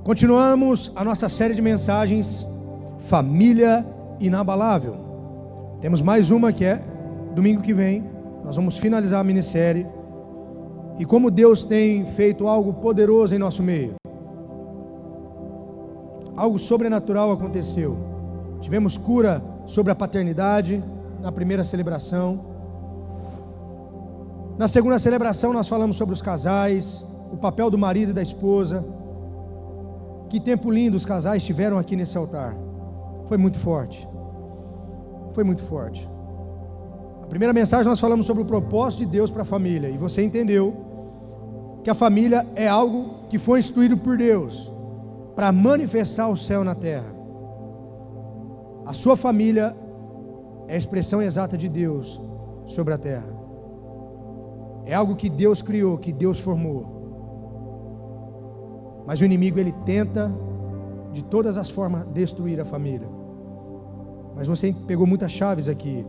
Continuamos a nossa série de mensagens Família Inabalável. Temos mais uma que é domingo que vem. Nós vamos finalizar a minissérie. E como Deus tem feito algo poderoso em nosso meio. Algo sobrenatural aconteceu. Tivemos cura sobre a paternidade na primeira celebração. Na segunda celebração nós falamos sobre os casais, o papel do marido e da esposa. Que tempo lindo os casais tiveram aqui nesse altar. Foi muito forte. Foi muito forte. A primeira mensagem nós falamos sobre o propósito de Deus para a família. E você entendeu que a família é algo que foi instituído por Deus para manifestar o céu na terra. A sua família é a expressão exata de Deus sobre a terra. É algo que Deus criou, que Deus formou. Mas o inimigo, ele tenta de todas as formas destruir a família. Mas você pegou muitas chaves aqui.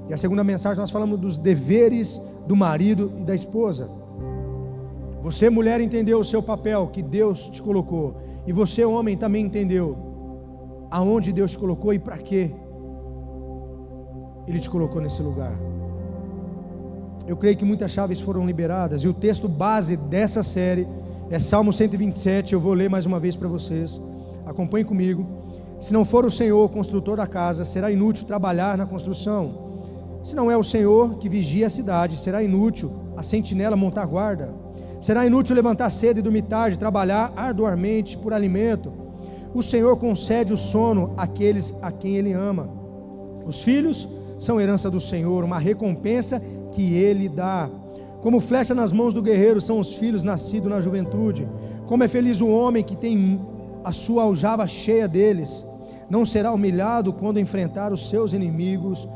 E a segunda mensagem nós falamos dos deveres do marido e da esposa. Você, mulher, entendeu o seu papel que Deus te colocou. E você, homem, também entendeu aonde Deus te colocou e para quê Ele te colocou nesse lugar. Eu creio que muitas chaves foram liberadas. E o texto base dessa série é Salmo 127, eu vou ler mais uma vez para vocês. Acompanhe comigo. Se não for o Senhor, construtor da casa, será inútil trabalhar na construção. Se não é o Senhor que vigia a cidade, será inútil a sentinela montar guarda. Será inútil levantar cedo e dormir tarde, trabalhar arduamente por alimento. O Senhor concede o sono àqueles a quem Ele ama. Os filhos são herança do Senhor, uma recompensa que Ele dá. Como flecha nas mãos do guerreiro são os filhos nascidos na juventude. Como é feliz o homem que tem a sua aljava cheia deles. Não será humilhado quando enfrentar os seus inimigos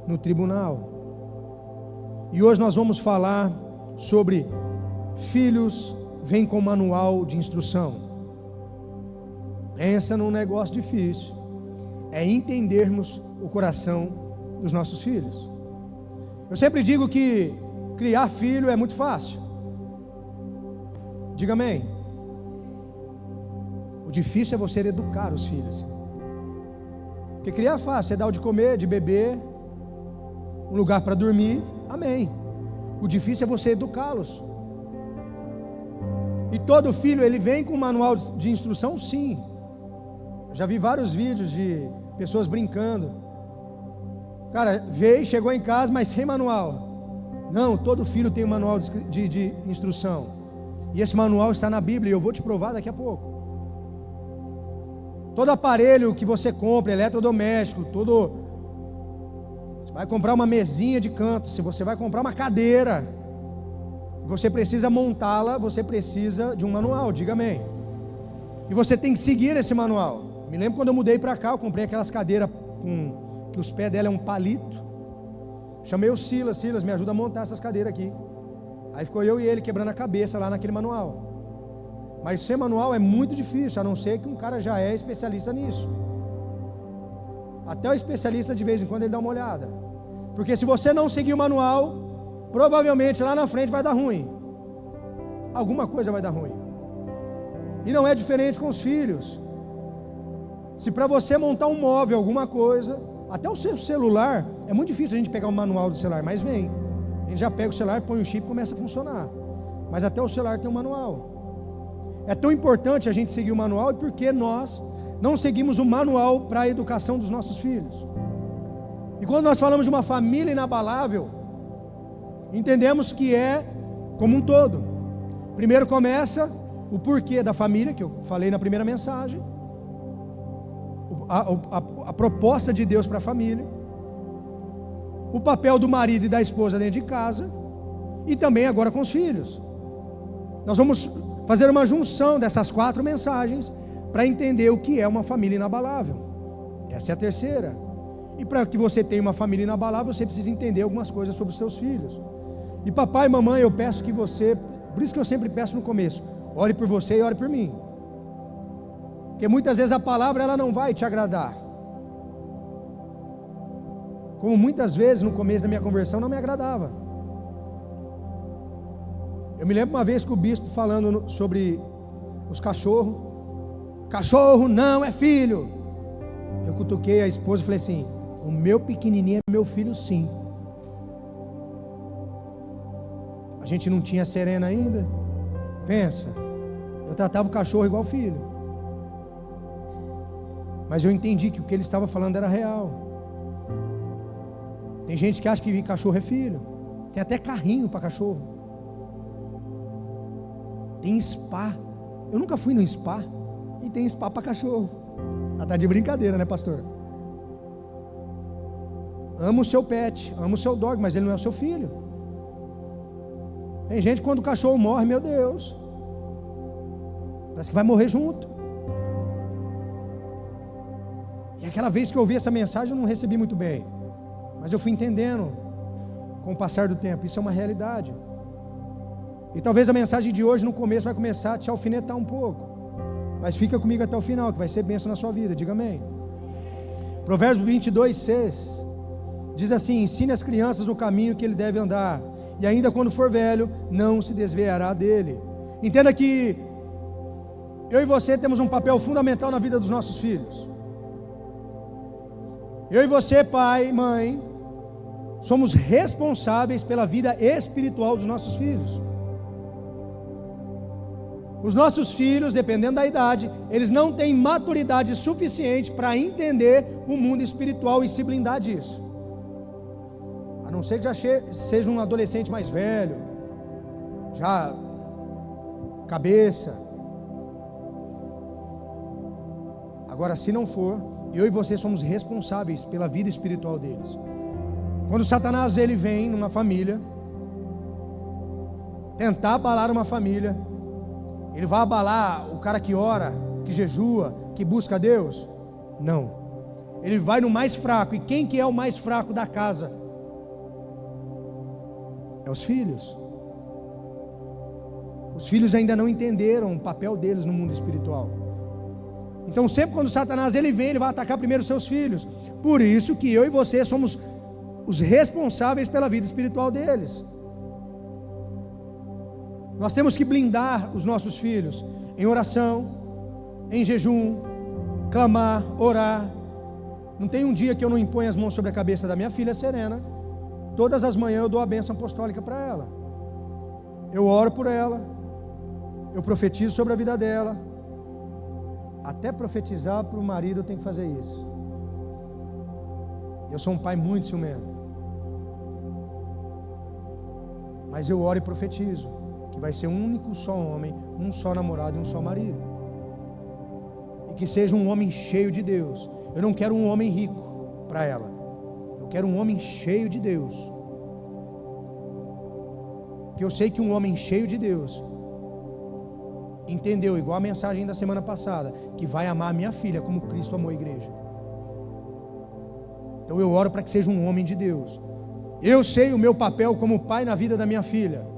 no tribunal. E hoje nós vamos falar sobre filhos vêm com manual de instrução. Pensa num negócio difícil. É entendermos o coração dos nossos filhos. Eu sempre digo que criar filho é muito fácil. Diga amém. O difícil é você educar os filhos. Porque criar é fácil, você dá o de comer, de beber, um lugar para dormir, amém. O difícil é você educá-los. E todo filho, ele vem com um manual de instrução, sim. Eu já vi vários vídeos de pessoas brincando. Cara, veio, chegou em casa, mas sem manual. Não, todo filho tem um manual de instrução. E esse manual está na Bíblia e eu vou te provar daqui a pouco. Todo aparelho que você compra, eletrodoméstico, você vai comprar uma mesinha de canto, se você vai comprar uma cadeira, você precisa montá-la, você precisa de um manual, diga amém. E você tem que seguir esse manual. Me lembro quando eu mudei para cá, eu comprei aquelas cadeiras que os pés dela é um palito. Chamei o Silas, me ajuda a montar essas cadeiras aqui. Aí ficou eu e ele quebrando a cabeça lá naquele manual. Mas sem manual é muito difícil, a não ser que um cara já é especialista nisso. Até o especialista de vez em quando ele dá uma olhada. Porque se você não seguir o manual, provavelmente lá na frente vai dar ruim. Alguma coisa vai dar ruim. E não é diferente com os filhos. Se para você montar um móvel, alguma coisa, até o seu celular, é muito difícil a gente pegar um manual do celular, mas vem. A gente já pega o celular, põe o chip e começa a funcionar. Mas até o celular tem um manual. É tão importante a gente seguir o manual porque nós não seguimos o manual para a educação dos nossos filhos. E quando nós falamos de uma família inabalável, entendemos que é como um todo. Primeiro começa o porquê da família, que eu falei na primeira mensagem. A proposta de Deus para a família, o papel do marido e da esposa dentro de casa, e também agora com os filhos. Nós vamos fazer uma junção dessas 4 mensagens para entender o que é uma família inabalável. Essa é a terceira. E para que você tenha uma família inabalável, você precisa entender algumas coisas sobre os seus filhos. E papai e mamãe, eu peço que você, por isso que eu sempre peço no começo, ore por você e ore por mim. Porque muitas vezes a palavra ela não vai te agradar. Como muitas vezes no começo da minha conversão não me agradava. Eu me lembro uma vez que o bispo falando sobre os cachorros, Cachorro não é filho. Eu cutuquei a esposa e falei assim: o meu pequenininho é meu filho sim. A gente não tinha Serena ainda. Pensa, eu tratava o cachorro igual filho. Mas eu entendi que o que ele estava falando era real. Tem gente que acha que cachorro é filho. Tem até carrinho para cachorro. Tem spa. Eu nunca fui no spa. E tem spa para cachorro. Ah, tá de brincadeira, né, pastor? Ama o seu pet, ama o seu dog, mas ele não é o seu filho. Tem gente que quando o cachorro morre, meu Deus, parece que vai morrer junto. E aquela vez que eu ouvi essa mensagem, eu não recebi muito bem, mas eu fui entendendo com o passar do tempo. Isso é uma realidade. E talvez a mensagem de hoje no começo vai começar a te alfinetar um pouco, mas fica comigo até o final, que vai ser bênção na sua vida. Diga amém. Provérbios 22:6 diz assim: ensine as crianças no caminho que ele deve andar, e ainda quando for velho, não se desviará dele. Entenda que eu e você temos um papel fundamental na vida dos nossos filhos. Eu e você, pai, mãe, somos responsáveis pela vida espiritual dos nossos filhos. Os nossos filhos, dependendo da idade, eles não têm maturidade suficiente para entender o mundo espiritual e se blindar disso. A não ser que já seja um adolescente mais velho, já cabeça. Agora, se não for, eu e você somos responsáveis pela vida espiritual deles. Quando Satanás ele vem numa família, tentar abalar uma família, ele vai abalar o cara que ora, que jejua, que busca a Deus? Não. Ele vai no mais fraco. E quem que é o mais fraco da casa? É os filhos. Os filhos ainda não entenderam o papel deles no mundo espiritual. Então sempre quando Satanás ele vem, ele vai atacar primeiro os seus filhos. Por isso que eu e você somos os responsáveis pela vida espiritual deles. Nós temos que blindar os nossos filhos em oração, em jejum, clamar, orar. Não tem um dia que eu não imponha as mãos sobre a cabeça da minha filha Serena. Todas as manhãs eu dou a bênção apostólica para ela. Eu oro por ela, eu profetizo sobre a vida dela. Até profetizar para o marido eu tenho que fazer isso. Eu sou um pai muito ciumento, mas eu oro e profetizo que vai ser um único só homem, um só namorado e um só marido, e que seja um homem cheio de Deus. Eu não quero um homem rico para ela, eu quero um homem cheio de Deus, porque eu sei que um homem cheio de Deus entendeu, igual a mensagem da semana passada, que vai amar a minha filha como Cristo amou a igreja. Então eu oro para que seja um homem de Deus. Eu sei o meu papel como pai na vida da minha filha.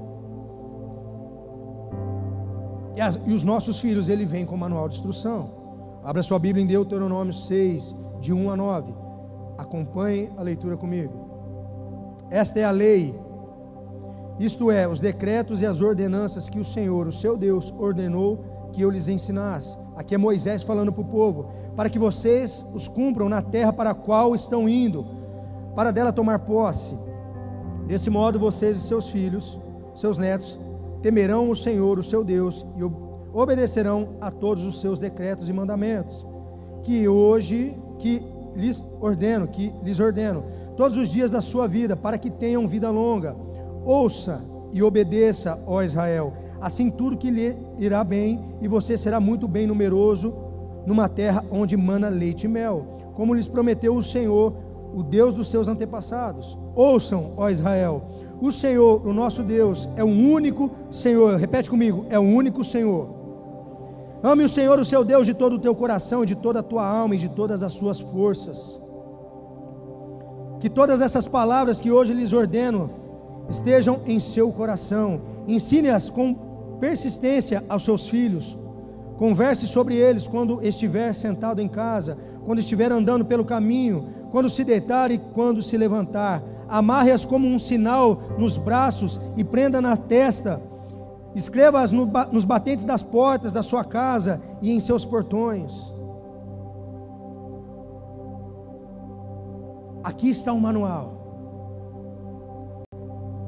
E os nossos filhos, ele vem com o manual de instrução. Abra sua Bíblia em Deuteronômio 6, de 1 a 9. Acompanhe a leitura comigo. Esta é a lei, isto é, os decretos e as ordenanças que o Senhor, o seu Deus, ordenou que eu lhes ensinasse. Aqui é Moisés falando para o povo, para que vocês os cumpram na terra para a qual estão indo, para dela tomar posse. Desse modo vocês e seus filhos, seus netos, temerão o Senhor, o seu Deus, e obedecerão a todos os seus decretos e mandamentos, que lhes ordeno, todos os dias da sua vida, para que tenham vida longa. Ouça e obedeça, ó Israel, assim tudo que lhe irá bem, e você será muito bem numeroso, numa terra onde mana leite e mel, como lhes prometeu o Senhor, o Deus dos seus antepassados. Ouçam, ó Israel, o Senhor, o nosso Deus, é o único Senhor. Repete comigo, é o único Senhor. Ame o Senhor, o seu Deus, de todo o teu coração, de toda a tua alma e de todas as suas forças. Que todas essas palavras que hoje lhes ordeno estejam em seu coração. Ensine-as com persistência aos seus filhos. Converse sobre eles quando estiver sentado em casa, quando estiver andando pelo caminho, quando se deitar e quando se levantar. Amarre-as como um sinal nos braços e prenda na testa. Escreva-as nos batentes das portas da sua casa e em seus portões. Aqui está um manual.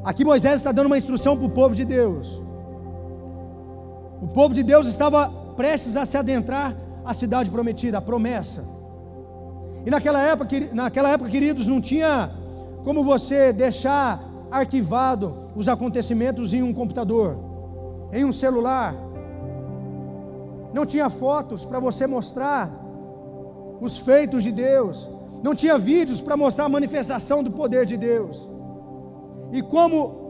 Aqui Moisés está dando uma instrução para o povo de Deus. O povo de Deus estava prestes a se adentrar à cidade prometida, a promessa. E naquela época, queridos, não tinha como você deixar arquivado os acontecimentos em um computador, em um celular. Não tinha fotos para você mostrar os feitos de Deus. Não tinha vídeos para mostrar a manifestação do poder de Deus. E como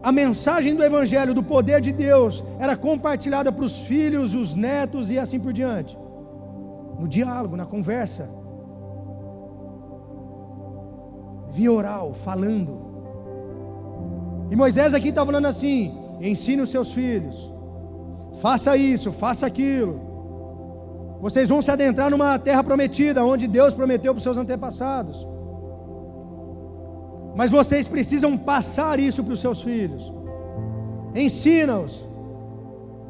a mensagem do Evangelho, do poder de Deus, era compartilhada para os filhos, os netos e assim por diante, no diálogo, na conversa, via oral, falando. E Moisés aqui está falando assim: ensine os seus filhos, faça isso, faça aquilo. Vocês vão se adentrar numa terra prometida, onde Deus prometeu para os seus antepassados. Mas vocês precisam passar isso para os seus filhos. Ensina-os.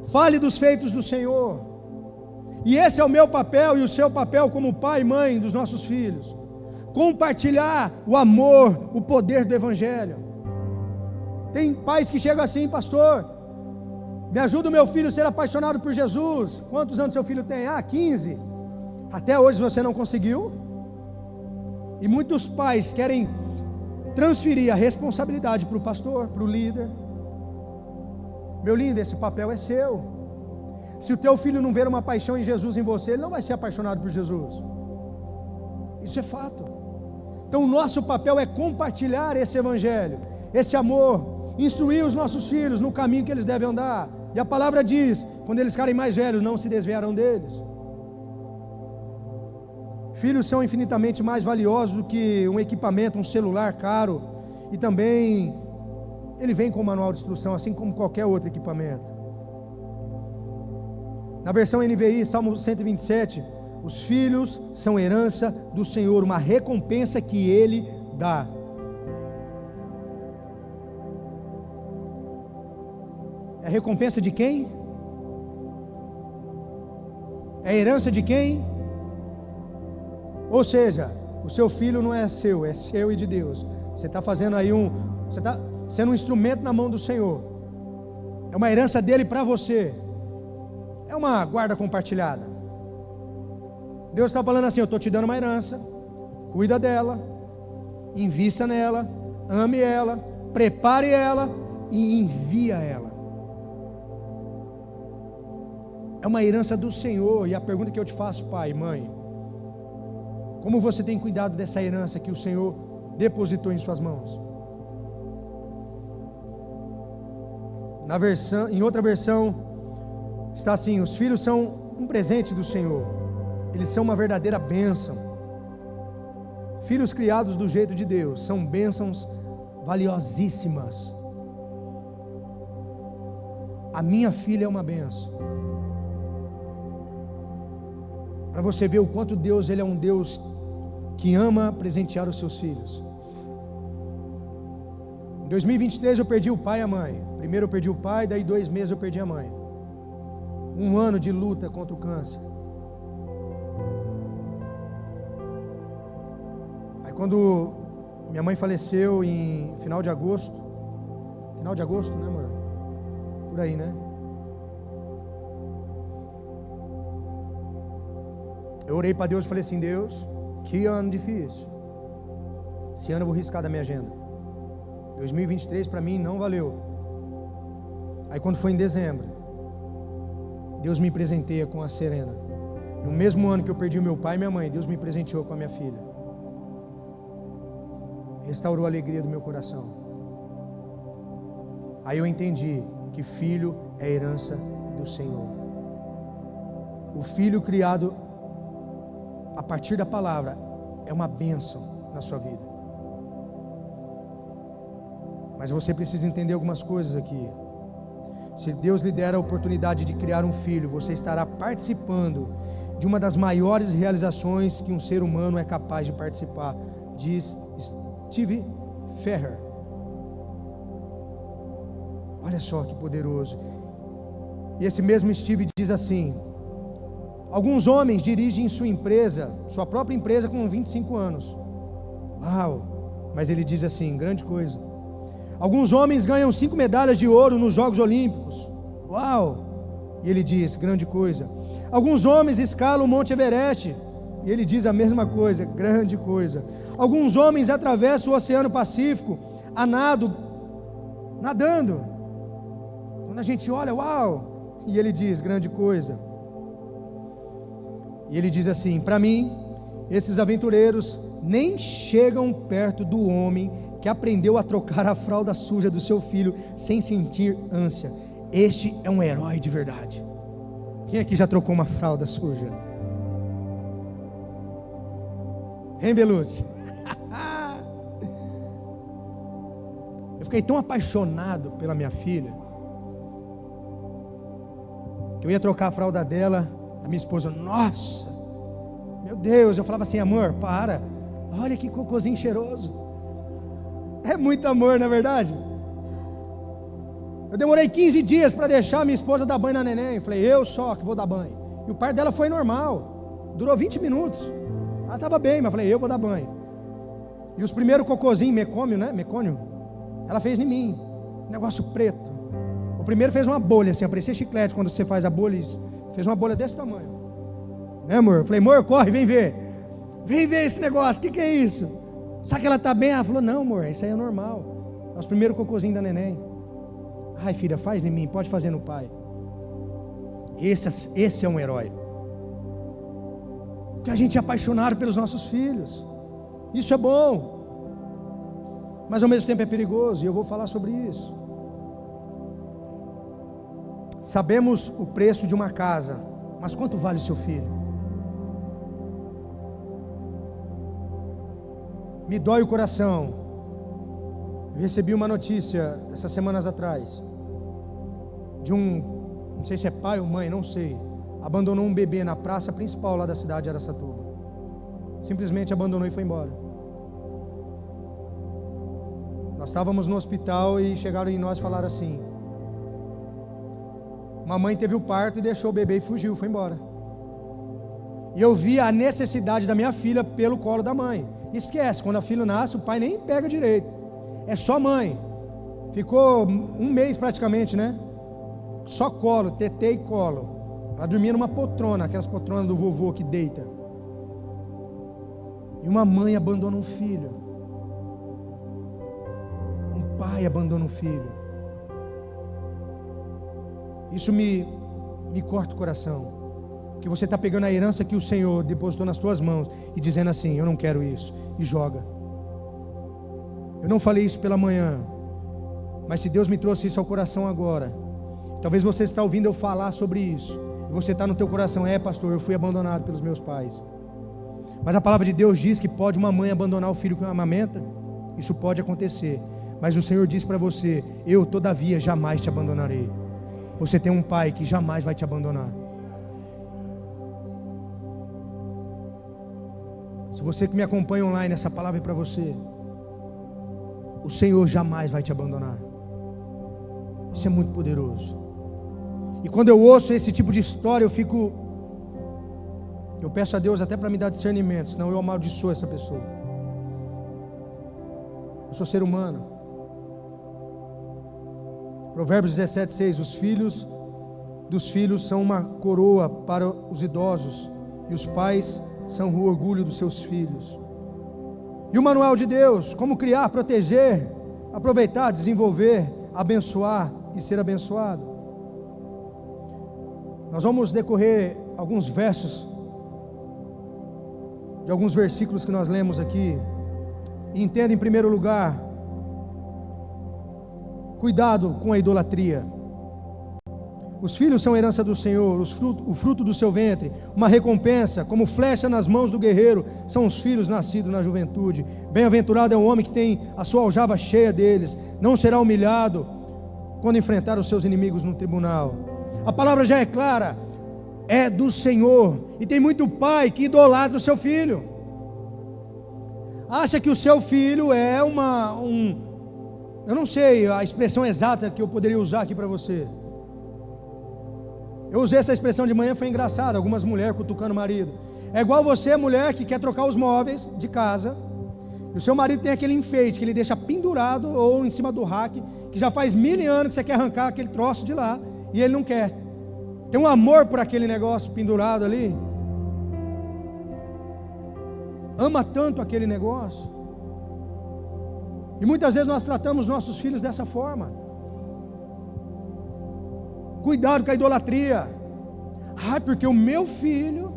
Fale dos feitos do Senhor. E esse é o meu papel e o seu papel como pai e mãe dos nossos filhos. Compartilhar o amor, o poder do Evangelho. Tem pais que chegam assim: pastor, me ajuda o meu filho a ser apaixonado por Jesus. Quantos anos seu filho tem? 15. Até hoje você não conseguiu? E muitos pais querem transferir a responsabilidade para o pastor, para o líder. Meu lindo, esse papel é seu. Se o teu filho não ver uma paixão em Jesus em você, ele não vai ser apaixonado por Jesus. Isso é fato. Então o nosso papel é compartilhar esse Evangelho, esse amor, instruir os nossos filhos no caminho que eles devem andar. E a palavra diz: quando eles ficarem mais velhos, não se desviarão deles. Filhos são infinitamente mais valiosos do que um equipamento, um celular caro. E também ele vem com um manual de instrução, assim como qualquer outro equipamento. Na versão NVI, Salmo 127, os filhos são herança do Senhor, uma recompensa que Ele dá. É recompensa de quem? É herança de quem? Ou seja, o seu filho não é seu, é seu e de Deus. Você está fazendo aí você está sendo um instrumento na mão do Senhor. É uma herança dele para você. É uma guarda compartilhada. Deus está falando assim: eu estou te dando uma herança, cuida dela, invista nela, ame ela, prepare ela e envia ela. É uma herança do Senhor. E a pergunta que eu te faço, pai, mãe: como você tem cuidado dessa herança que o Senhor depositou em suas mãos? Em outra versão está assim: os filhos são um presente do Senhor, eles são uma verdadeira bênção. Filhos criados do jeito de Deus são bênçãos valiosíssimas. A minha filha é uma bênção. Para você ver o quanto Deus, Ele é um Deus que ama presentear os seus filhos. Em 2023 eu perdi o pai e a mãe. Primeiro eu perdi o pai, daí 2 meses eu perdi a mãe. 1 ano de luta contra o câncer. Aí quando minha mãe faleceu em final de agosto, né, amor? Por aí, né? Eu orei para Deus e falei assim: Deus, que ano difícil. Esse ano eu vou riscar da minha agenda. 2023 para mim não valeu. Aí quando foi em dezembro, Deus me presenteia com a Serena. No mesmo ano que eu perdi o meu pai e minha mãe, Deus me presenteou com a minha filha. Restaurou a alegria do meu coração. Aí eu entendi que filho é herança do Senhor. O filho criado a partir da palavra é uma bênção na sua vida. Mas você precisa entender algumas coisas aqui. Se Deus lhe der a oportunidade de criar um filho, você estará participando de uma das maiores realizações que um ser humano é capaz de participar, diz Steve Ferrer. Olha só que poderoso. E esse mesmo Steve diz assim: alguns homens dirigem sua própria empresa com 25 anos. Uau! Mas ele diz assim, grande coisa. Alguns homens ganham 5 medalhas de ouro nos Jogos Olímpicos. Uau! E ele diz, grande coisa. Alguns homens escalam o Monte Everest. E ele diz a mesma coisa, grande coisa. Alguns homens atravessam o Oceano Pacífico nadando. Quando a gente olha, uau! E ele diz, grande coisa. E ele diz assim: para mim, esses aventureiros nem chegam perto do homem que aprendeu a trocar a fralda suja do seu filho sem sentir ânsia. Este é um herói de verdade. Quem aqui já trocou uma fralda suja? Hein, Belucci? Eu fiquei tão apaixonado pela minha filha que eu ia trocar a fralda dela. A minha esposa, nossa, meu Deus, eu falava assim: amor, para, olha que cocôzinho cheiroso. É muito amor, não é verdade? Eu demorei 15 dias para deixar minha esposa dar banho na neném. Eu falei, eu só que vou dar banho. E o parto dela foi normal, durou 20 minutos. Ela estava bem, mas eu falei, eu vou dar banho. E os primeiros cocôzinhos, mecônio, ela fez em mim, negócio preto. O primeiro fez uma bolha assim, parecia chiclete quando você faz a bolha. Fez uma bolha desse tamanho, né, amor? Eu falei, amor, corre, vem ver esse negócio, o que é isso? Sabe que ela está bem? Ela falou, não, amor, isso aí é normal, é os primeiros cocôzinhos da neném. Ai, filha, faz em mim, pode fazer no pai. Esse é um herói, porque a gente é apaixonado pelos nossos filhos. Isso é bom, mas ao mesmo tempo é perigoso, e eu vou falar sobre isso. Sabemos o preço de uma casa, mas quanto vale o seu filho? Me dói o coração. Eu recebi uma notícia essas semanas atrás de não sei se é pai ou mãe, não sei, abandonou um bebê na praça principal lá da cidade de Araçatuba. Simplesmente abandonou e foi embora. Nós estávamos no hospital e chegaram em nós e falaram assim: uma mãe teve o parto e deixou o bebê e fugiu, foi embora. E eu vi a necessidade da minha filha pelo colo da mãe. Esquece, quando a filha nasce, o pai nem pega direito. É só mãe. Ficou um mês praticamente, né? Só colo, tetê e colo. Ela dormia numa poltrona, aquelas poltronas do vovô que deita. E uma mãe abandona um filho. Um pai abandona um filho. Isso me corta o coração, porque você está pegando a herança que o Senhor depositou nas tuas mãos e dizendo assim: eu não quero isso, e joga. Eu não falei isso pela manhã, mas se Deus me trouxe isso ao coração agora, talvez você está ouvindo eu falar sobre isso, e você está no teu coração: é, pastor, eu fui abandonado pelos meus pais. Mas a palavra de Deus diz que pode uma mãe abandonar o filho que amamenta. Isso pode acontecer, mas o Senhor diz para você: eu todavia jamais te abandonarei. Você tem um pai que jamais vai te abandonar. Se você que me acompanha online, essa palavra é para você. O Senhor jamais vai te abandonar. Isso é muito poderoso. E quando eu ouço esse tipo de história, eu peço a Deus até para me dar discernimento, senão eu amaldiçoo essa pessoa. Eu sou ser humano. Provérbios 17:6, os filhos dos filhos são uma coroa para os idosos, e os pais são o orgulho dos seus filhos. E o manual de Deus, como criar, proteger, aproveitar, desenvolver, abençoar e ser abençoado. Nós vamos decorrer alguns versos, de alguns versículos que nós lemos aqui. E entenda, em primeiro lugar, cuidado com a idolatria. Os filhos são herança do Senhor, o fruto do seu ventre, uma recompensa, como flecha nas mãos do guerreiro, são os filhos nascidos na juventude. Bem-aventurado é o homem que tem a sua aljava cheia deles, não será humilhado quando enfrentar os seus inimigos no tribunal. A palavra já é clara, é do Senhor. E tem muito pai que idolatra o seu filho, acha que o seu filho é Eu não sei a expressão exata que eu poderia usar aqui para você. Eu usei essa expressão de manhã, foi engraçado. Algumas mulheres cutucando o marido. É igual você, mulher, que quer trocar os móveis de casa, e o seu marido tem aquele enfeite que ele deixa pendurado ou em cima do rack, que já faz 1000 anos que você quer arrancar aquele troço de lá, e ele não quer. Tem um amor por aquele negócio pendurado ali. Ama tanto aquele negócio. E muitas vezes nós tratamos nossos filhos dessa forma. Cuidado com a idolatria. Porque o meu filho...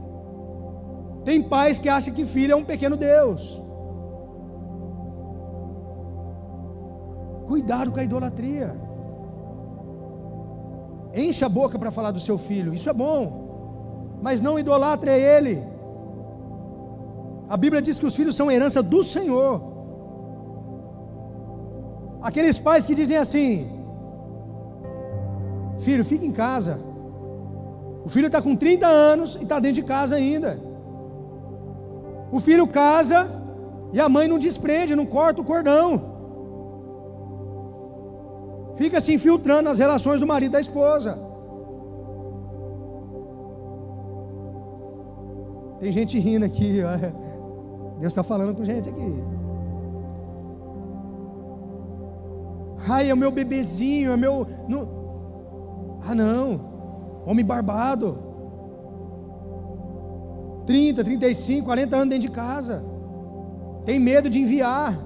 Tem pais que acham que filho é um pequeno Deus. Cuidado com a idolatria. Encha a boca para falar do seu filho, isso é bom, mas não idolatre ele. A Bíblia diz que os filhos são herança do Senhor. Aqueles pais que dizem assim: filho, fica em casa. O filho está com 30 anos e está dentro de casa ainda. O filho casa e a mãe não desprende, não corta o cordão. Fica se infiltrando nas relações do marido e da esposa. Tem gente rindo aqui, ó. Deus está falando com gente aqui. É o meu bebezinho, é meu... não. Homem barbado. 30, 35, 40 anos dentro de casa. Tem medo de enviar.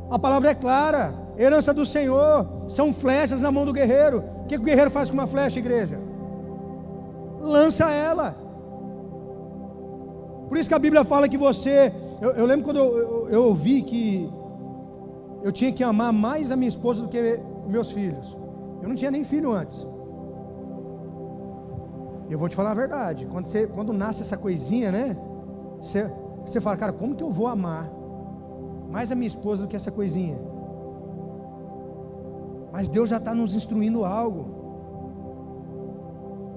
A palavra é clara. Herança do Senhor. São flechas na mão do guerreiro. O que o guerreiro faz com uma flecha, igreja? Lança ela. Por isso que a Bíblia fala que você... Eu lembro quando eu ouvi que eu tinha que amar mais a minha esposa do que meus filhos. Eu não tinha nem filho antes. Eu vou te falar a verdade. Quando nasce essa coisinha, né? Você fala, cara, como que eu vou amar mais a minha esposa do que essa coisinha? Mas Deus já está nos instruindo algo.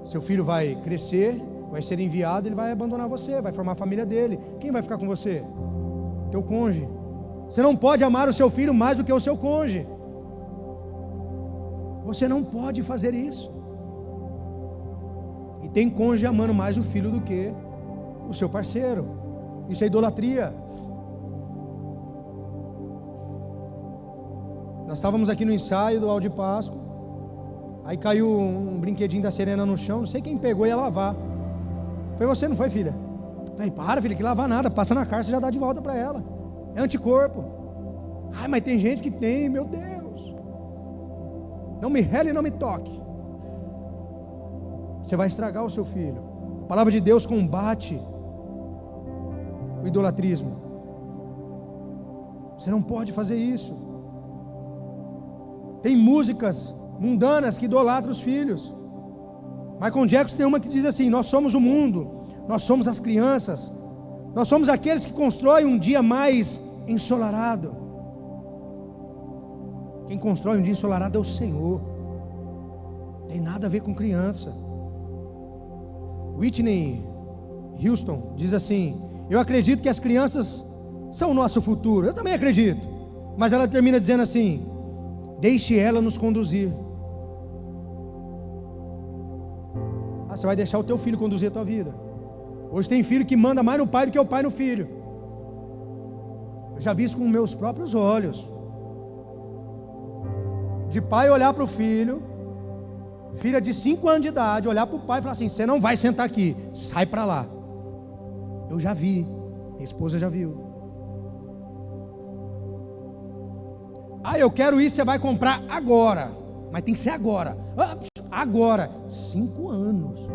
Seu filho vai crescer, vai ser enviado, ele vai abandonar você, vai formar a família dele. Quem vai ficar com você? Teu cônjuge. Você não pode amar o seu filho mais do que o seu cônjuge. Você não pode fazer isso. E tem cônjuge amando mais o filho do que o seu parceiro. Isso é idolatria. Nós estávamos aqui no ensaio do Alto de Páscoa. Aí caiu um brinquedinho da Serena no chão. Não sei quem pegou e ia lavar. Foi você, não foi, filha? Falei, para, filha, que lavar nada. Passa na caixa e já dá de volta para ela. É anticorpo. Mas tem gente que tem, meu Deus. Não me rele e não me toque. Você vai estragar o seu filho. A palavra de Deus combate o idolatrismo. Você não pode fazer isso. Tem músicas mundanas que idolatram os filhos. Michael Jackson tem uma que diz assim: nós somos o mundo, nós somos as crianças, nós somos aqueles que constroem um dia mais ensolarado. Quem constrói um dia ensolarado é o Senhor. Tem nada a ver com criança. Whitney Houston diz assim: eu acredito que as crianças são o nosso futuro. Eu também acredito. Mas ela termina dizendo assim: deixe ela nos conduzir. Você vai deixar o teu filho conduzir a tua vida. Hoje tem filho que manda mais no pai do que o pai no filho. Eu já vi isso com meus próprios olhos. De pai olhar para o filho, filha de 5 anos de idade, olhar para o pai e falar assim: você não vai sentar aqui, sai para lá. Eu já vi, minha esposa já viu. Eu quero isso, você vai comprar agora. Mas tem que ser agora. Agora, 5 anos.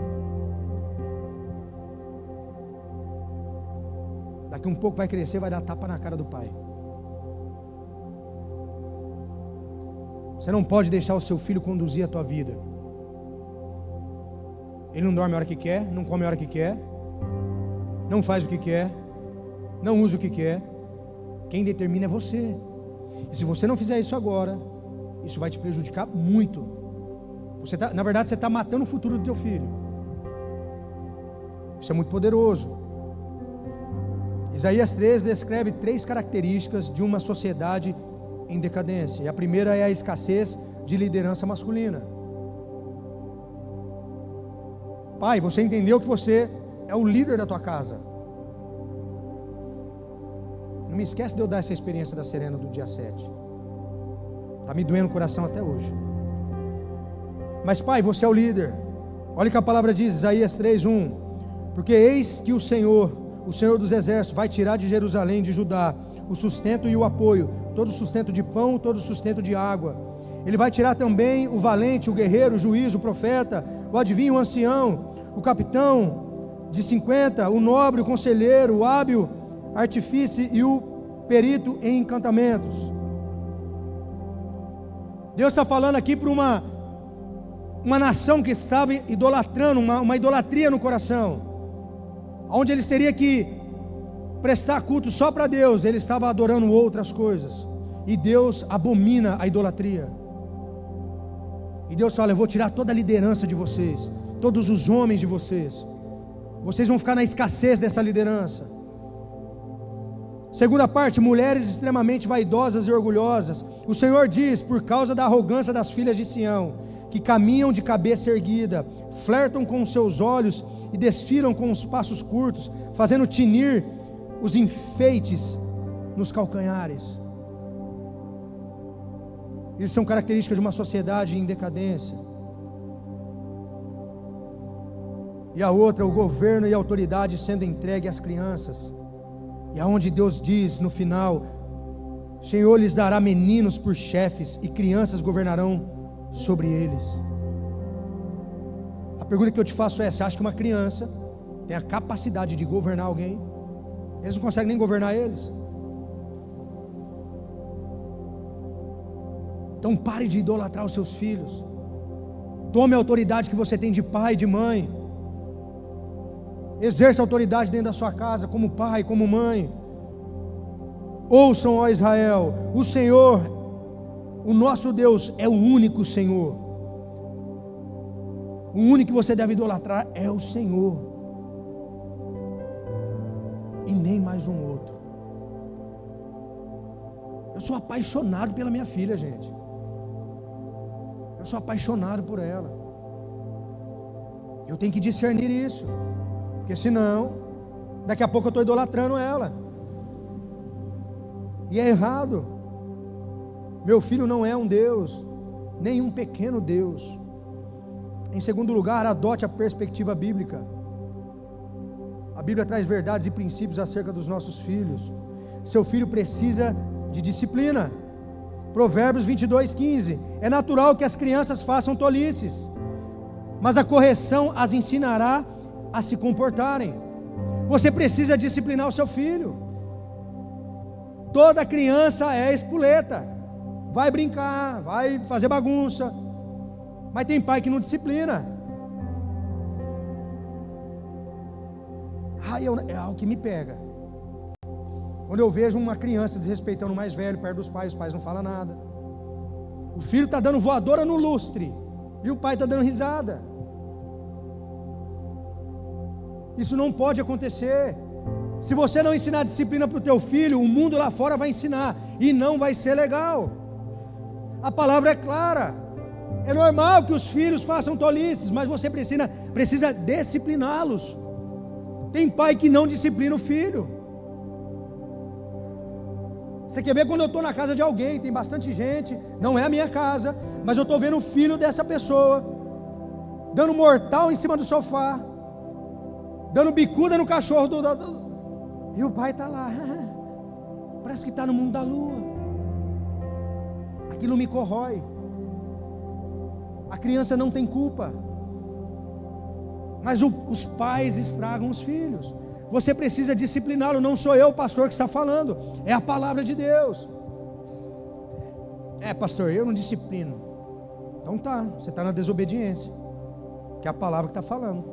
Daqui um pouco vai crescer, vai dar tapa na cara do pai. Você não pode deixar o seu filho conduzir a tua vida. Ele não dorme a hora que quer, não come a hora que quer, não faz o que quer, não usa o que quer. Quem determina é você. E se você não fizer isso agora, isso vai te prejudicar muito. Na verdade, você está matando o futuro do teu filho. Isso é muito poderoso. Isaías 3 descreve 3 características de uma sociedade em decadência. E a primeira é a escassez de liderança masculina. Pai, você entendeu que você é o líder da tua casa. Não me esquece de eu dar essa experiência da Serena do dia 7. Está me doendo o coração até hoje. Mas pai, você é o líder. Olha o que a palavra diz, Isaías 3:1. Porque eis que o Senhor dos exércitos, vai tirar de Jerusalém, de Judá, o sustento e o apoio, todo o sustento de pão, todo o sustento de água. Ele vai tirar também o valente, o guerreiro, o juiz, o profeta, o adivinho, o ancião, o capitão de 50, o nobre, o conselheiro, o hábil, artífice e o perito em encantamentos. Deus está falando aqui para uma nação que estava idolatrando, uma idolatria no coração, onde eles teriam que prestar culto só para Deus, ele estava adorando outras coisas, e Deus abomina a idolatria. E Deus fala: eu vou tirar toda a liderança de vocês, todos os homens de vocês vão ficar na escassez dessa liderança. Segunda parte, mulheres extremamente vaidosas e orgulhosas. O Senhor diz: por causa da arrogância das filhas de Sião, que caminham de cabeça erguida, flertam com os seus olhos e desfilam com os passos curtos, fazendo tinir os enfeites nos calcanhares. Isso são características de uma sociedade em decadência. E a outra, o governo e a autoridade sendo entregue às crianças. E aonde Deus diz no final: o Senhor lhes dará meninos por chefes, e crianças governarão sobre eles. A pergunta que eu te faço é: você acha que uma criança tem a capacidade de governar alguém? Eles não conseguem nem governar eles. Então pare de idolatrar os seus filhos. Tome a autoridade que você tem de pai e de mãe. Exerça autoridade dentro da sua casa, como pai, como mãe. Ouçam, ó Israel, o Senhor, o nosso Deus, é o único Senhor. O único que você deve idolatrar é o Senhor, e nem mais um outro. Eu sou apaixonado pela minha filha, gente. Eu sou apaixonado por ela. Eu tenho que discernir isso, porque senão, daqui a pouco eu estou idolatrando ela, e é errado. Meu filho não é um Deus, nem um pequeno Deus. Em segundo lugar, adote a perspectiva bíblica. A Bíblia traz verdades e princípios acerca dos nossos filhos. Seu filho precisa de disciplina. Provérbios 22:15. É natural que as crianças façam tolices, mas a correção as ensinará a se comportarem. Você precisa disciplinar o seu filho. Toda criança é espoleta, vai brincar, vai fazer bagunça, mas tem pai que não disciplina. É algo que me pega. Quando eu vejo uma criança desrespeitando o mais velho perto dos pais, os pais não falam nada. O filho está dando voadora no lustre e o pai está dando risada. Isso não pode acontecer. Se você não ensinar disciplina para o teu filho, o mundo lá fora vai ensinar, e não vai ser legal. A palavra é clara. É normal que os filhos façam tolices, mas você precisa discipliná-los. Tem pai que não disciplina o filho. Você quer ver quando eu estou na casa de alguém, tem bastante gente, não é a minha casa, mas eu estou vendo o filho dessa pessoa dando mortal em cima do sofá, dando bicuda no cachorro e o pai está lá, parece que está no mundo da lua. Aquilo me corrói. A criança não tem culpa, mas os pais estragam os filhos. Você precisa discipliná-lo. Não sou eu, o pastor, que está falando, é a palavra de Deus. Pastor, eu não disciplino. Então tá, você está na desobediência, que é a palavra que está falando.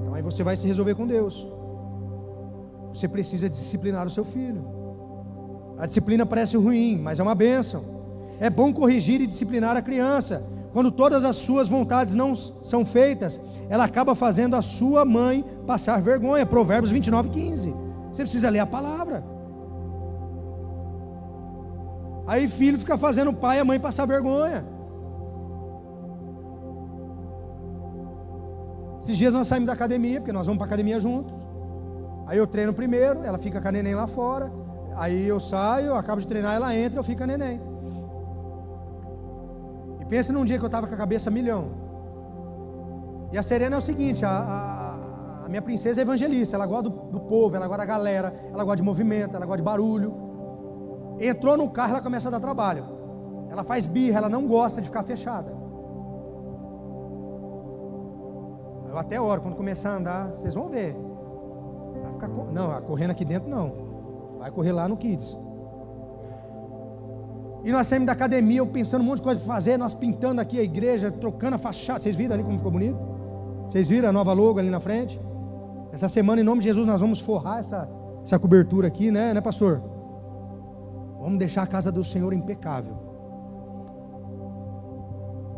Então aí você vai se resolver com Deus. Você precisa disciplinar o seu filho. A disciplina parece ruim, mas é uma bênção. É bom corrigir e disciplinar a criança. Quando todas as suas vontades não são feitas, ela acaba fazendo a sua mãe passar vergonha. Provérbios 29:15. Você precisa ler a palavra. Aí filho fica fazendo o pai e a mãe passar vergonha. Esses dias nós saímos da academia, porque nós vamos para a academia juntos. Aí eu treino primeiro, ela fica com a neném lá fora. Aí eu saio, eu acabo de treinar, ela entra, eu fico com a neném. E pensa num dia que eu estava com a cabeça a milhão. E a Serena é o seguinte, a minha princesa é evangelista, ela gosta do povo, ela gosta da galera, ela gosta de movimento, ela gosta de barulho. Entrou no carro, ela começa a dar trabalho. Ela faz birra, ela não gosta de ficar fechada. Eu até oro, quando começar a andar, vocês vão ver. Vai ficar não, correndo aqui dentro não. Vai correr lá no Kids. E nós saímos da academia, eu pensando um monte de coisa para fazer, nós pintando aqui a igreja, trocando a fachada. Vocês viram ali como ficou bonito? Vocês viram a nova logo ali na frente? Essa semana, em nome de Jesus, nós vamos forrar essa cobertura aqui, né, pastor? Vamos deixar a casa do Senhor impecável.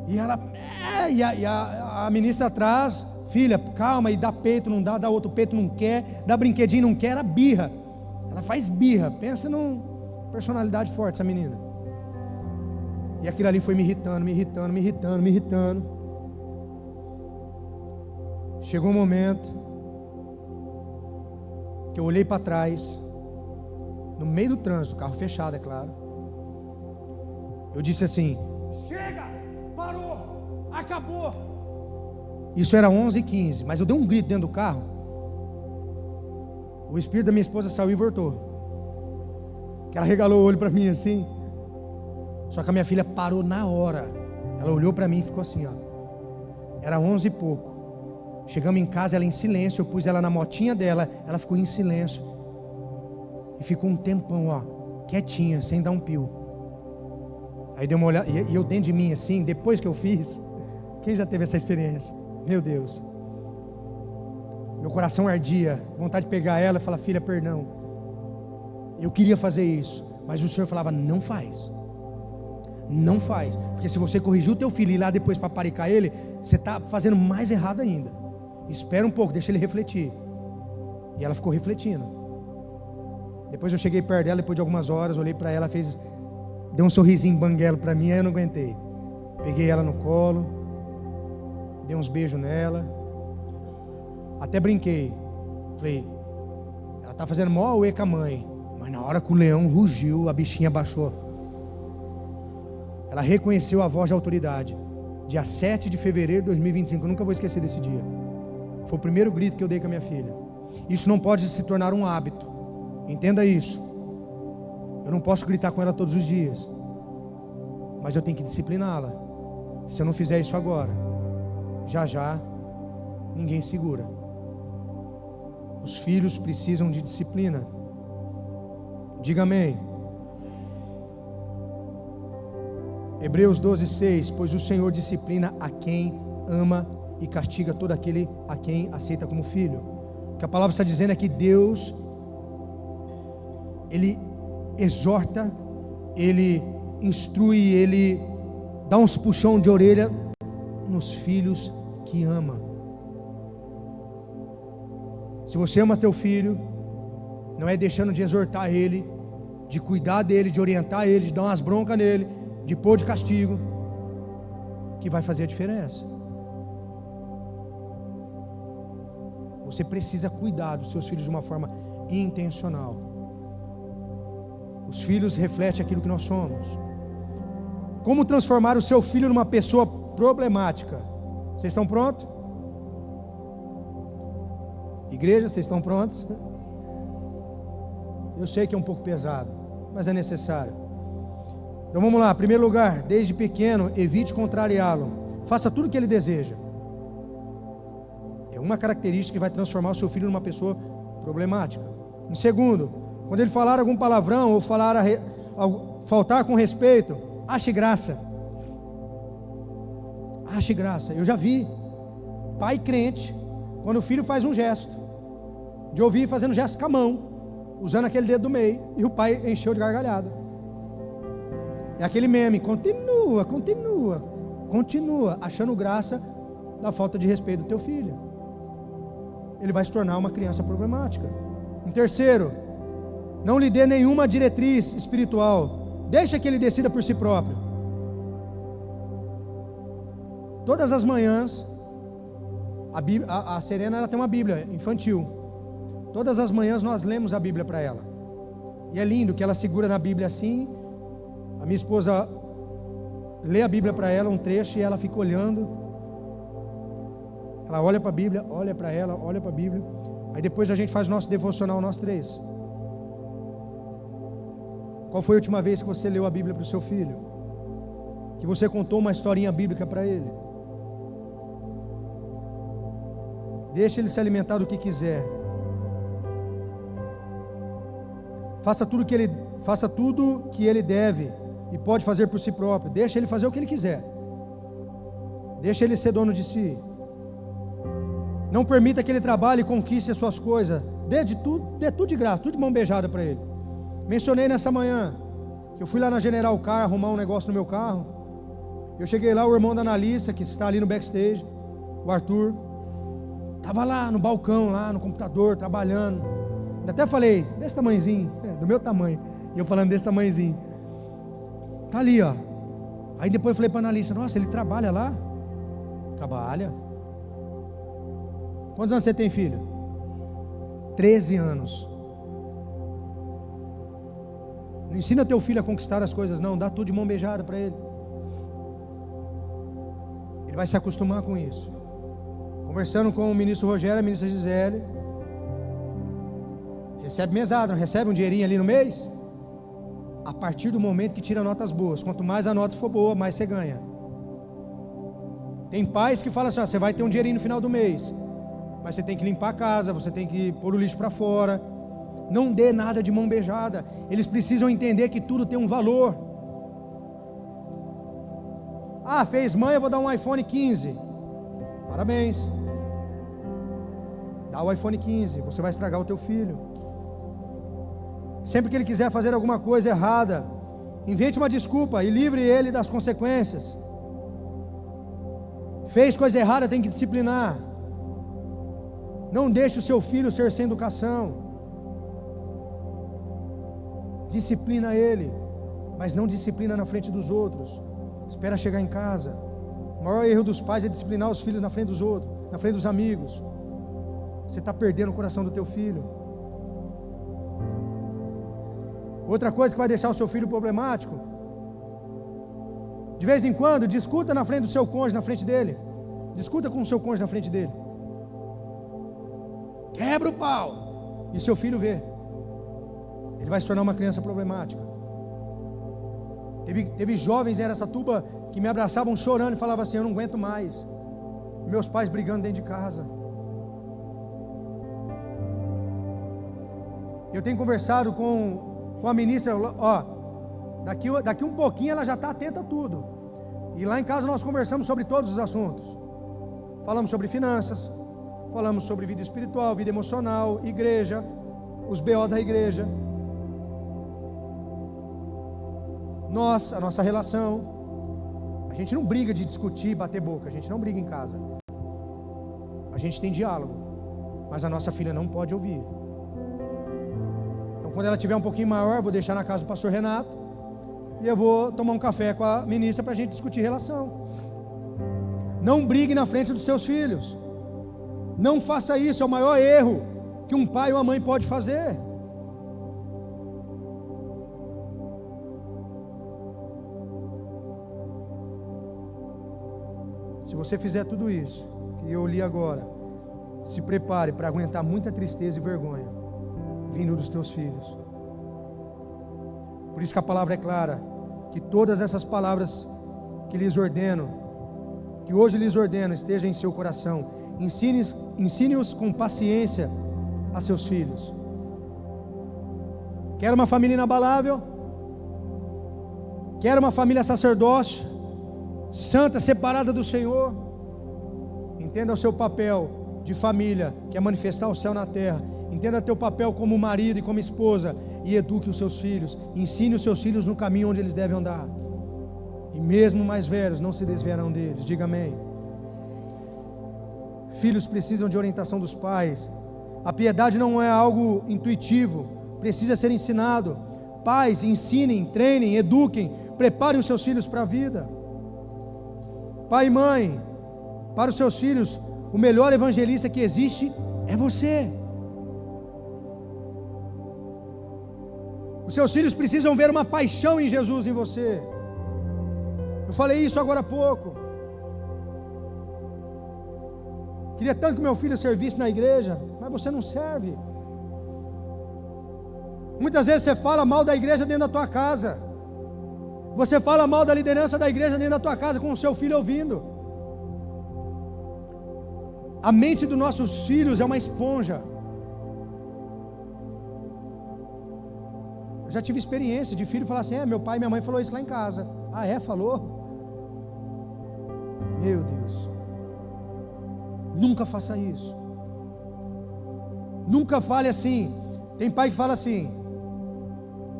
E ela, a ministra atrás, filha, calma, e dá peito, não dá outro peito, não quer, dá brinquedinho, não quer, era birra. Ela faz birra, pensa numa personalidade forte essa menina. E aquilo ali foi me irritando. Chegou um momento que eu olhei para trás, no meio do trânsito, carro fechado, é claro. Eu disse assim: chega, parou, acabou. Isso era 11h15, mas eu dei um grito dentro do carro. O espírito da minha esposa saiu e voltou. Que ela regalou o olho para mim assim. Só que a minha filha parou na hora. Ela olhou para mim e ficou assim, ó. Era 11 e pouco. Chegamos em casa, ela em silêncio. Eu pus ela na motinha dela. Ela ficou em silêncio. E ficou um tempão, ó, quietinha, sem dar um pio. Aí deu uma olhada. E eu dentro de mim assim, depois que eu fiz. Quem já teve essa experiência? Meu Deus. Meu coração ardia. Vontade de pegar ela e falar: filha, perdão. Eu queria fazer isso. Mas o Senhor falava: não faz. Não faz, porque se você corrigir o teu filho e ir lá depois para paparicar ele, você está fazendo mais errado ainda. Espera um pouco, deixa ele refletir. E ela ficou refletindo. Depois eu cheguei perto dela, depois de algumas horas, olhei para ela, deu um sorrisinho banguelo para mim, aí eu não aguentei. Peguei ela no colo, dei uns beijos nela, até brinquei. Falei: ela está fazendo mó auê com a mãe, mas na hora que o leão rugiu, a bichinha baixou. Ela reconheceu a voz de autoridade. Dia 7 de fevereiro de 2025, eu nunca vou esquecer desse dia. Foi o primeiro grito que eu dei com a minha filha. Isso não pode se tornar um hábito. Entenda isso. Eu não posso gritar com ela todos os dias, mas eu tenho que discipliná-la. Se eu não fizer isso agora, já ninguém segura. Os filhos precisam de disciplina. Diga amém. Hebreus 12:6, pois o Senhor disciplina a quem ama e castiga todo aquele a quem aceita como filho. O que a palavra está dizendo é que Deus, Ele exorta, Ele instrui, Ele dá uns puxão de orelha nos filhos que ama. Se você ama teu filho, não é deixando de exortar ele, de cuidar dele, de orientar ele, de dar umas broncas nele, de pôr de castigo, que vai fazer a diferença. Você precisa cuidar dos seus filhos de uma forma intencional. Os filhos refletem aquilo que nós somos. Como transformar o seu filho numa pessoa problemática? Vocês estão prontos? Igreja, vocês estão prontos? Eu sei que é um pouco pesado, mas é necessário. Então vamos lá, em primeiro lugar, desde pequeno, evite contrariá-lo. Faça tudo o que ele deseja. É uma característica que vai transformar o seu filho numa pessoa problemática. Em segundo, quando ele falar algum palavrão ou faltar com respeito, ache graça. Ache graça. Eu já vi pai crente, quando o filho faz um gesto, de ouvir fazendo gesto com a mão, usando aquele dedo do meio, e o pai encheu de gargalhada. É aquele meme: continua, achando graça da falta de respeito do teu filho. Ele vai se tornar uma criança problemática. Em terceiro, não lhe dê nenhuma diretriz espiritual. Deixa que ele decida por si próprio. Todas as manhãs, a Serena ela tem uma Bíblia infantil. Todas as manhãs nós lemos a Bíblia para ela. E é lindo que ela segura na Bíblia assim. A minha esposa lê a Bíblia para ela, um trecho, e ela fica olhando. Ela olha para a Bíblia, olha para ela, olha para a Bíblia. Aí depois a gente faz o nosso devocional, nós três. Qual foi a última vez que você leu a Bíblia para o seu filho? Que você contou uma historinha bíblica para ele? Deixa ele se alimentar do que quiser. Faça tudo que ele deve e pode fazer por si próprio. Deixa ele fazer o que ele quiser. Deixa ele ser dono de si. Não permita que ele trabalhe e conquiste as suas coisas. Dê tudo de graça, tudo de mão beijada para ele. Mencionei nessa manhã que eu fui lá na General Car arrumar um negócio no meu carro. Eu cheguei lá, o irmão da Analissa, que está ali no backstage, o Arthur, estava lá no balcão, lá no computador, trabalhando. Eu até falei, desse tamanhozinho, do meu tamanho. E eu falando desse tamanhozinho. Tá ali, ó. Aí depois eu falei para a Analissa, nossa, ele trabalha lá? Trabalha. Quantos anos você tem, filho? 13 anos. Não ensina teu filho a conquistar as coisas, não. Dá tudo de mão beijada para ele. Ele vai se acostumar com isso. Conversando com o ministro Rogério, a ministra Gisele. Recebe mesada, não recebe um dinheirinho ali no mês? A partir do momento que tira notas boas. Quanto mais a nota for boa, mais você ganha. Tem pais que falam assim, ó, você vai ter um dinheirinho no final do mês, mas você tem que limpar a casa, você tem que pôr o lixo para fora. Não dê nada de mão beijada. Eles precisam entender que tudo tem um valor. Ah, fez mãe, eu vou dar um iPhone 15. Parabéns. Dá o iPhone 15, você vai estragar o teu filho. Sempre que ele quiser fazer alguma coisa errada, invente uma desculpa e livre ele das consequências. Fez coisa errada, tem que disciplinar. Não deixe o seu filho ser sem educação. Disciplina ele, mas não disciplina na frente dos outros. Espera chegar em casa. O maior erro dos pais é disciplinar os filhos na frente dos outros, na frente dos amigos. Você está perdendo o coração do teu filho. Outra coisa que vai deixar o seu filho problemático, de vez em quando, discuta na frente do seu cônjuge, na frente dele. Discuta com o seu cônjuge na frente dele. Quebra o pau. E seu filho vê. Ele vai se tornar uma criança problemática. Teve jovens em Araçatuba que me abraçavam chorando e falavam assim, eu não aguento mais. Meus pais brigando dentro de casa. Eu tenho conversado com a ministra, ó, daqui um pouquinho ela já está atenta a tudo. E lá em casa nós conversamos sobre todos os assuntos. Falamos sobre finanças, falamos sobre vida espiritual, vida emocional, igreja, os BO da igreja. A nossa relação. A gente não briga de discutir, bater boca. A gente não briga em casa. A gente tem diálogo. Mas a nossa filha não pode ouvir. Então quando ela tiver um pouquinho maior, eu vou deixar na casa do pastor Renato. E eu vou tomar um café com a ministra para a gente discutir relação. Não brigue na frente dos seus filhos. Não faça isso, é o maior erro que um pai ou uma mãe pode fazer. Se você fizer tudo isso que eu li agora, se prepare para aguentar muita tristeza e vergonha vindo dos teus filhos. Por isso que a palavra é clara, que todas essas palavras que lhes ordeno, que hoje lhes ordeno, estejam em seu coração. Ensine-os com paciência a seus filhos. Quer uma família inabalável? Quer uma família sacerdócio, santa, separada do Senhor? Entenda o seu papel de família, que é manifestar o céu na terra. Entenda teu papel como marido e como esposa, e eduque os seus filhos. Ensine os seus filhos no caminho onde eles devem andar, e mesmo mais velhos não se desviarão deles. Diga amém. Filhos precisam de orientação dos pais. A piedade não é algo intuitivo, precisa ser ensinado. Pais, ensinem, treinem, eduquem, preparem os seus filhos para a vida. Pai e mãe, para os seus filhos, o melhor evangelista que existe é você. Os seus filhos precisam ver uma paixão em Jesus em você. Eu falei isso agora há pouco. Queria tanto que meu filho servisse na igreja, mas você não serve. Muitas vezes você fala mal da igreja dentro da tua casa. Você fala mal da liderança da igreja dentro da tua casa com o seu filho ouvindo. A mente dos nossos filhos é uma esponja. Eu já tive experiência de filho falar assim: meu pai e minha mãe falou isso lá em casa. Ah, falou? Meu Deus. Nunca faça isso. Nunca fale assim. Tem pai que fala assim: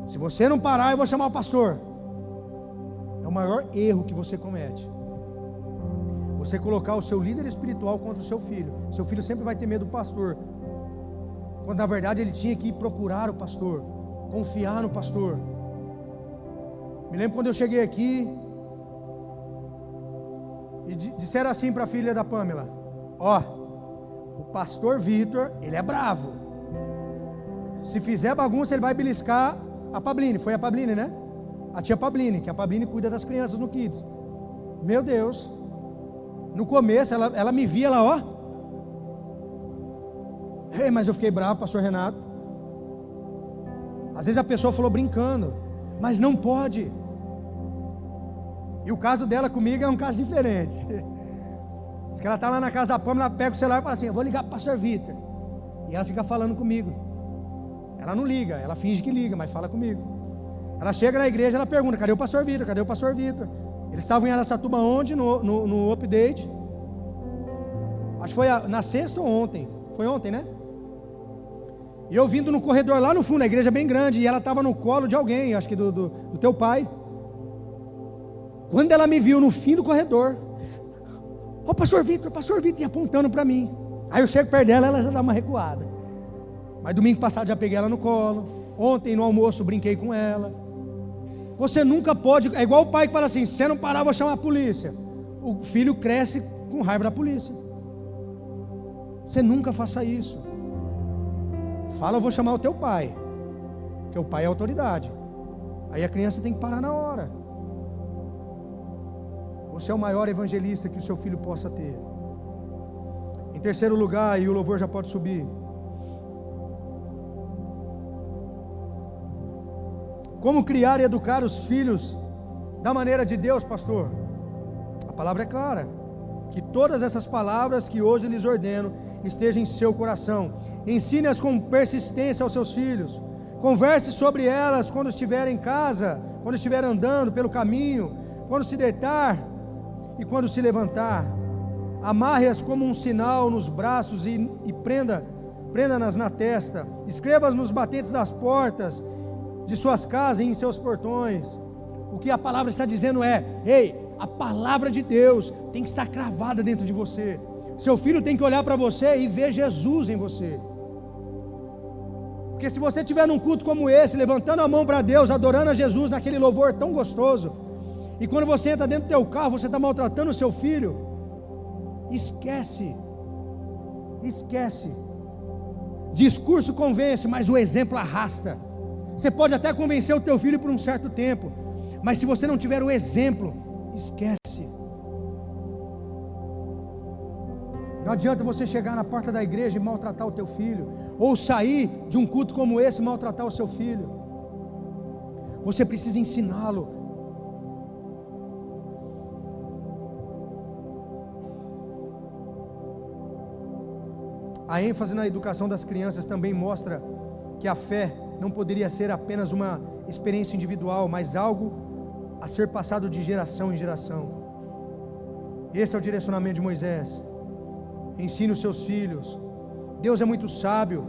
se você não parar, eu vou chamar o pastor. É o maior erro que você comete. Você colocar o seu líder espiritual contra o seu filho. Seu filho sempre vai ter medo do pastor, quando na verdade ele tinha que ir procurar o pastor, confiar no pastor. Me lembro quando eu cheguei aqui e disseram assim para a filha da Pamela: o pastor Vitor, ele é bravo. Se fizer bagunça, ele vai beliscar a Pabline. Foi a Pabline, né? A tia Pabline, que a Pabline cuida das crianças no Kids. Meu Deus. No começo, ela me via lá, mas eu fiquei bravo, pastor Renato. Às vezes a pessoa falou brincando, mas não pode. E o caso dela comigo é um caso diferente. Diz que ela está lá na casa da Pamela, ela pega o celular e fala assim: eu vou ligar para o pastor Vitor. E ela fica falando comigo. Ela não liga, ela finge que liga, mas fala comigo. Ela chega na igreja, ela pergunta: cadê o pastor Vitor? Cadê o pastor Vitor? Eles estavam em Araçatuba onde? No update. Acho que foi na sexta ou ontem. Foi ontem, né? E eu vindo no corredor lá no fundo, a igreja é bem grande, e ela estava no colo de alguém, acho que do teu pai. Quando ela me viu no fim do corredor: pastor Vitor, e apontando para mim. Aí eu chego perto dela, ela já dá uma recuada. Mas domingo passado já peguei ela no colo. Ontem no almoço brinquei com ela. Você nunca pode, é igual o pai que fala assim: se você não parar, eu vou chamar a polícia. O filho cresce com raiva da polícia. Você nunca faça isso. Fala: eu vou chamar o teu pai, porque o pai é autoridade. Aí a criança tem que parar na hora. Você é o maior evangelista que o seu filho possa ter. Em terceiro lugar, e o louvor já pode subir, como criar e educar os filhos da maneira de Deus, pastor? A palavra é clara. Que todas essas palavras que hoje lhes ordeno estejam em seu coração. Ensine-as com persistência aos seus filhos. Converse sobre elas quando estiver em casa, quando estiver andando pelo caminho, quando se deitar e quando se levantar. Amarre-as como um sinal nos braços e prenda-nas na testa. Escreva-as nos batentes das portas de suas casas e em seus portões. O que a palavra está dizendo é: a palavra de Deus tem que estar cravada dentro de você. Seu filho tem que olhar para você e ver Jesus em você. Porque se você estiver num culto como esse, levantando a mão para Deus, adorando a Jesus naquele louvor tão gostoso, e quando você entra dentro do teu carro, você está maltratando o seu filho, esquece. Discurso convence, mas o exemplo arrasta. Você pode até convencer o teu filho por um certo tempo, mas se você não tiver o exemplo, esquece. Não adianta você chegar na porta da igreja e maltratar o teu filho, ou sair de um culto como esse e maltratar o seu filho. Você precisa ensiná-lo. A ênfase na educação das crianças também mostra que a fé não poderia ser apenas uma experiência individual, mas algo a ser passado de geração em geração. Esse é o direcionamento de Moisés. Ensine os seus filhos. Deus é muito sábio.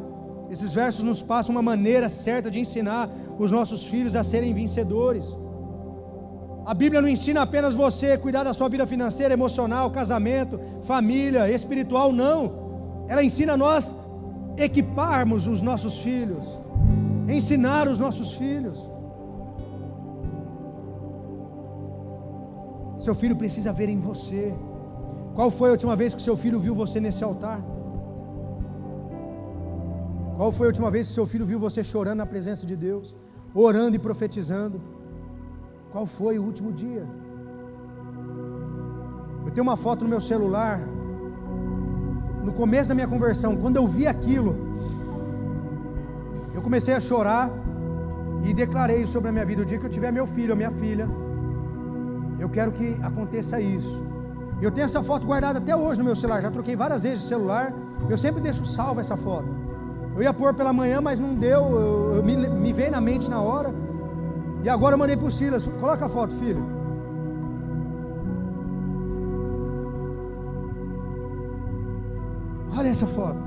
Esses versos nos passam uma maneira certa de ensinar os nossos filhos a serem vencedores. A Bíblia não ensina apenas você a cuidar da sua vida financeira, emocional, casamento, família, espiritual, não. Ela ensina a nós equiparmos os nossos filhos, ensinar os nossos filhos. Seu filho precisa ver em você. Qual foi a última vez que seu filho viu você nesse altar? Qual foi a última vez que seu filho viu você chorando na presença de Deus, orando e profetizando? Qual foi o último dia? Eu tenho uma foto no meu celular, no começo da minha conversão. Quando eu vi aquilo, eu comecei a chorar e declarei sobre a minha vida: o dia que eu tiver meu filho, a minha filha, eu quero que aconteça isso. Eu tenho essa foto guardada até hoje no meu celular. Já troquei várias vezes de celular. Eu sempre deixo salva essa foto. Eu ia pôr pela manhã, mas não deu. Me veio na mente na hora. E agora eu mandei para o Silas: coloca a foto, filho. Olha essa foto.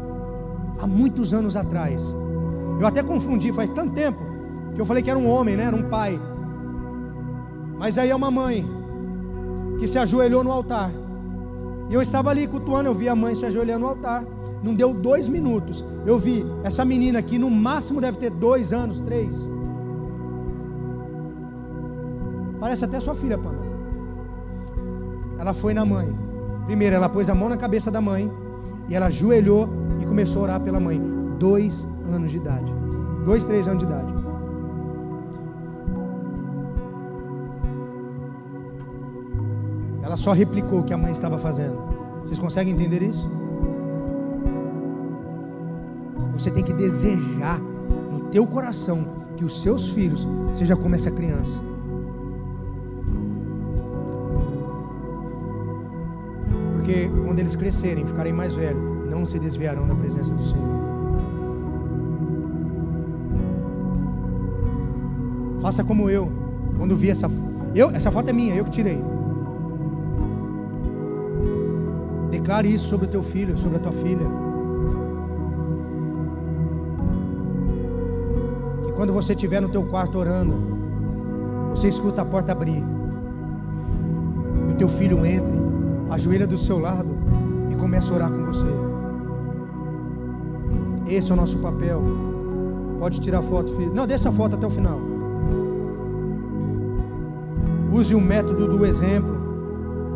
Há muitos anos atrás. Eu até confundi, faz tanto tempo que eu falei que era um homem, né? Era um pai. Mas aí é uma mãe que se ajoelhou no altar. E eu estava ali cultuando, eu vi a mãe se ajoelhando no altar. Não deu 2 minutos, eu vi essa menina que no máximo deve ter 2 anos, 3. Parece até sua filha, Pamela. Ela foi na mãe. Primeiro ela pôs a mão na cabeça da mãe e ela ajoelhou e começou a orar pela mãe. 2 anos de idade. 2, 3 anos de idade. Ela só replicou o que a mãe estava fazendo. Vocês conseguem entender isso? Você tem que desejar no teu coração que os seus filhos sejam como essa criança. Porque quando eles crescerem, ficarem mais velhos, não se desviarão da presença do Senhor. Faça como eu. Quando vi essa foto é minha, eu que tirei. Declare isso sobre o teu filho, sobre a tua filha. Que quando você estiver no teu quarto orando, você escuta a porta abrir e o teu filho entre, ajoelha do seu lado e começa a orar com você. Esse é o nosso papel. Pode tirar a foto, filho. Não, deixa a foto até o final. Use o método do exemplo,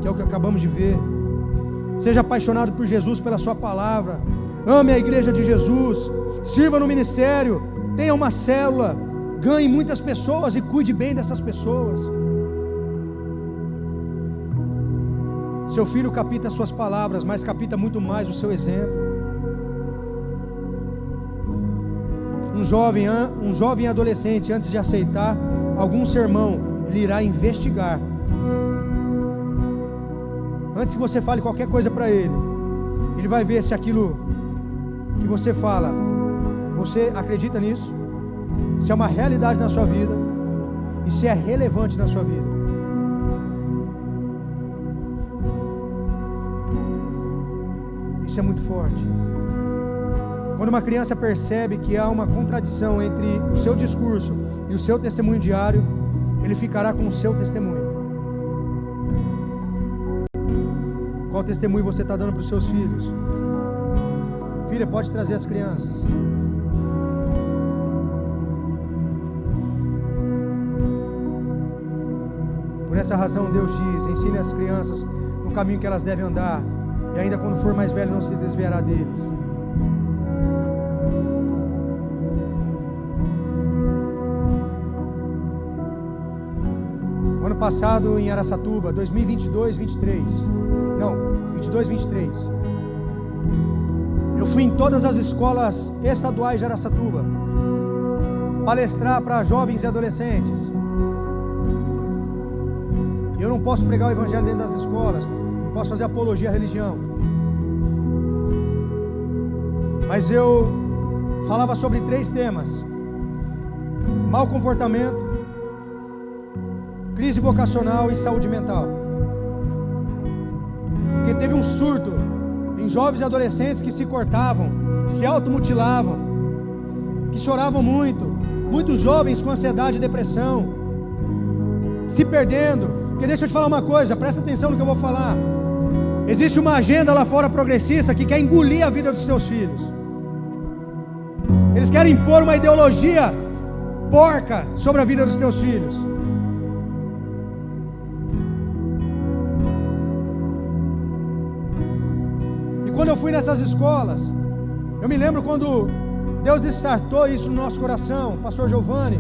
que é o que acabamos de ver. Seja apaixonado por Jesus, pela sua palavra. Ame a igreja de Jesus. Sirva no ministério. Tenha uma célula. Ganhe muitas pessoas e cuide bem dessas pessoas. Seu filho capta as suas palavras, mas capta muito mais o seu exemplo. Um jovem adolescente, antes de aceitar algum sermão, ele irá investigar. Antes que você fale qualquer coisa para ele, ele vai ver se aquilo que você fala, você acredita nisso, se é uma realidade na sua vida e se é relevante na sua vida. Isso é muito forte. Quando uma criança percebe que há uma contradição entre o seu discurso e o seu testemunho diário, ele ficará com o seu testemunho. Qual testemunho você está dando para os seus filhos? Filha, pode trazer as crianças. Por essa razão Deus diz: ensine as crianças no caminho que elas devem andar, e ainda quando for mais velho não se desviará deles. O ano passado em Araçatuba, 2022-23, não, 22-23, eu fui em todas as escolas estaduais de Araçatuba palestrar para jovens e adolescentes. Eu não posso pregar o evangelho dentro das escolas, não posso fazer apologia à religião, mas eu falava sobre 3 temas: mau comportamento, crise vocacional e saúde mental. Porque teve um surto em jovens e adolescentes que se cortavam, que se automutilavam, que choravam muito, muitos jovens com ansiedade e depressão, se perdendo. Porque deixa eu te falar uma coisa, presta atenção no que eu vou falar. Existe uma agenda lá fora progressista que quer engolir a vida dos teus filhos. Eles querem impor uma ideologia porca sobre a vida dos teus filhos. quando eu fui nessas escolas, eu me lembro quando Deus startou isso no nosso coração, pastor Giovanni,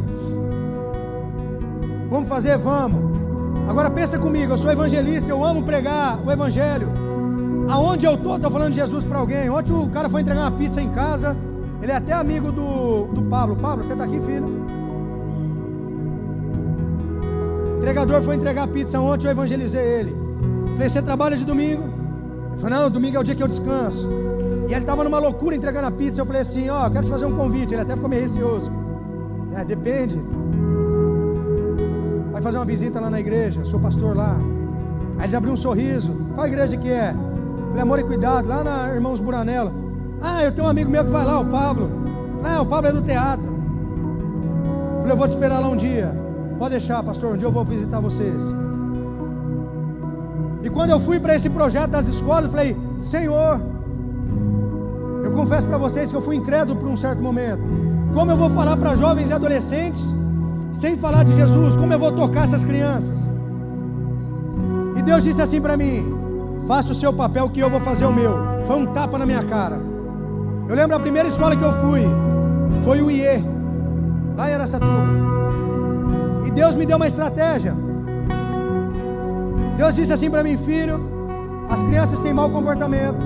vamos fazer? Vamos. Agora pensa comigo, eu sou evangelista, eu amo pregar o evangelho. Aonde eu estou falando de Jesus para alguém. Ontem o cara foi entregar uma pizza em casa, ele é até amigo do Pablo. Pablo, você está aqui, filho? O entregador foi entregar a pizza ontem, eu evangelizei ele. Falei, você trabalha de domingo? Ele falou, não, domingo é o dia que eu descanso. E ele estava numa loucura entregando a pizza. Eu falei assim, ó, quero te fazer um convite. Ele até ficou meio receoso. Depende. Vai fazer uma visita lá na igreja, sou pastor lá. Aí ele abriu um sorriso. Qual igreja que é? Falei, Amor e Cuidado, lá na Irmãos Buranello. Eu tenho um amigo meu que vai lá, o Pablo. Falei, o Pablo é do teatro. Falei, eu vou te esperar lá um dia. Pode deixar, pastor, um dia eu vou visitar vocês. E quando eu fui para esse projeto das escolas, eu falei, Senhor, eu confesso para vocês que eu fui incrédulo por um certo momento. Como eu vou falar para jovens e adolescentes sem falar de Jesus? Como eu vou tocar essas crianças? E Deus disse assim para mim, faça o seu papel que eu vou fazer o meu. Foi um tapa na minha cara. Eu lembro a primeira escola que eu fui, foi o IE, lá em Araçatuba. E Deus me deu uma estratégia. Deus disse assim para mim, filho, as crianças têm mau comportamento,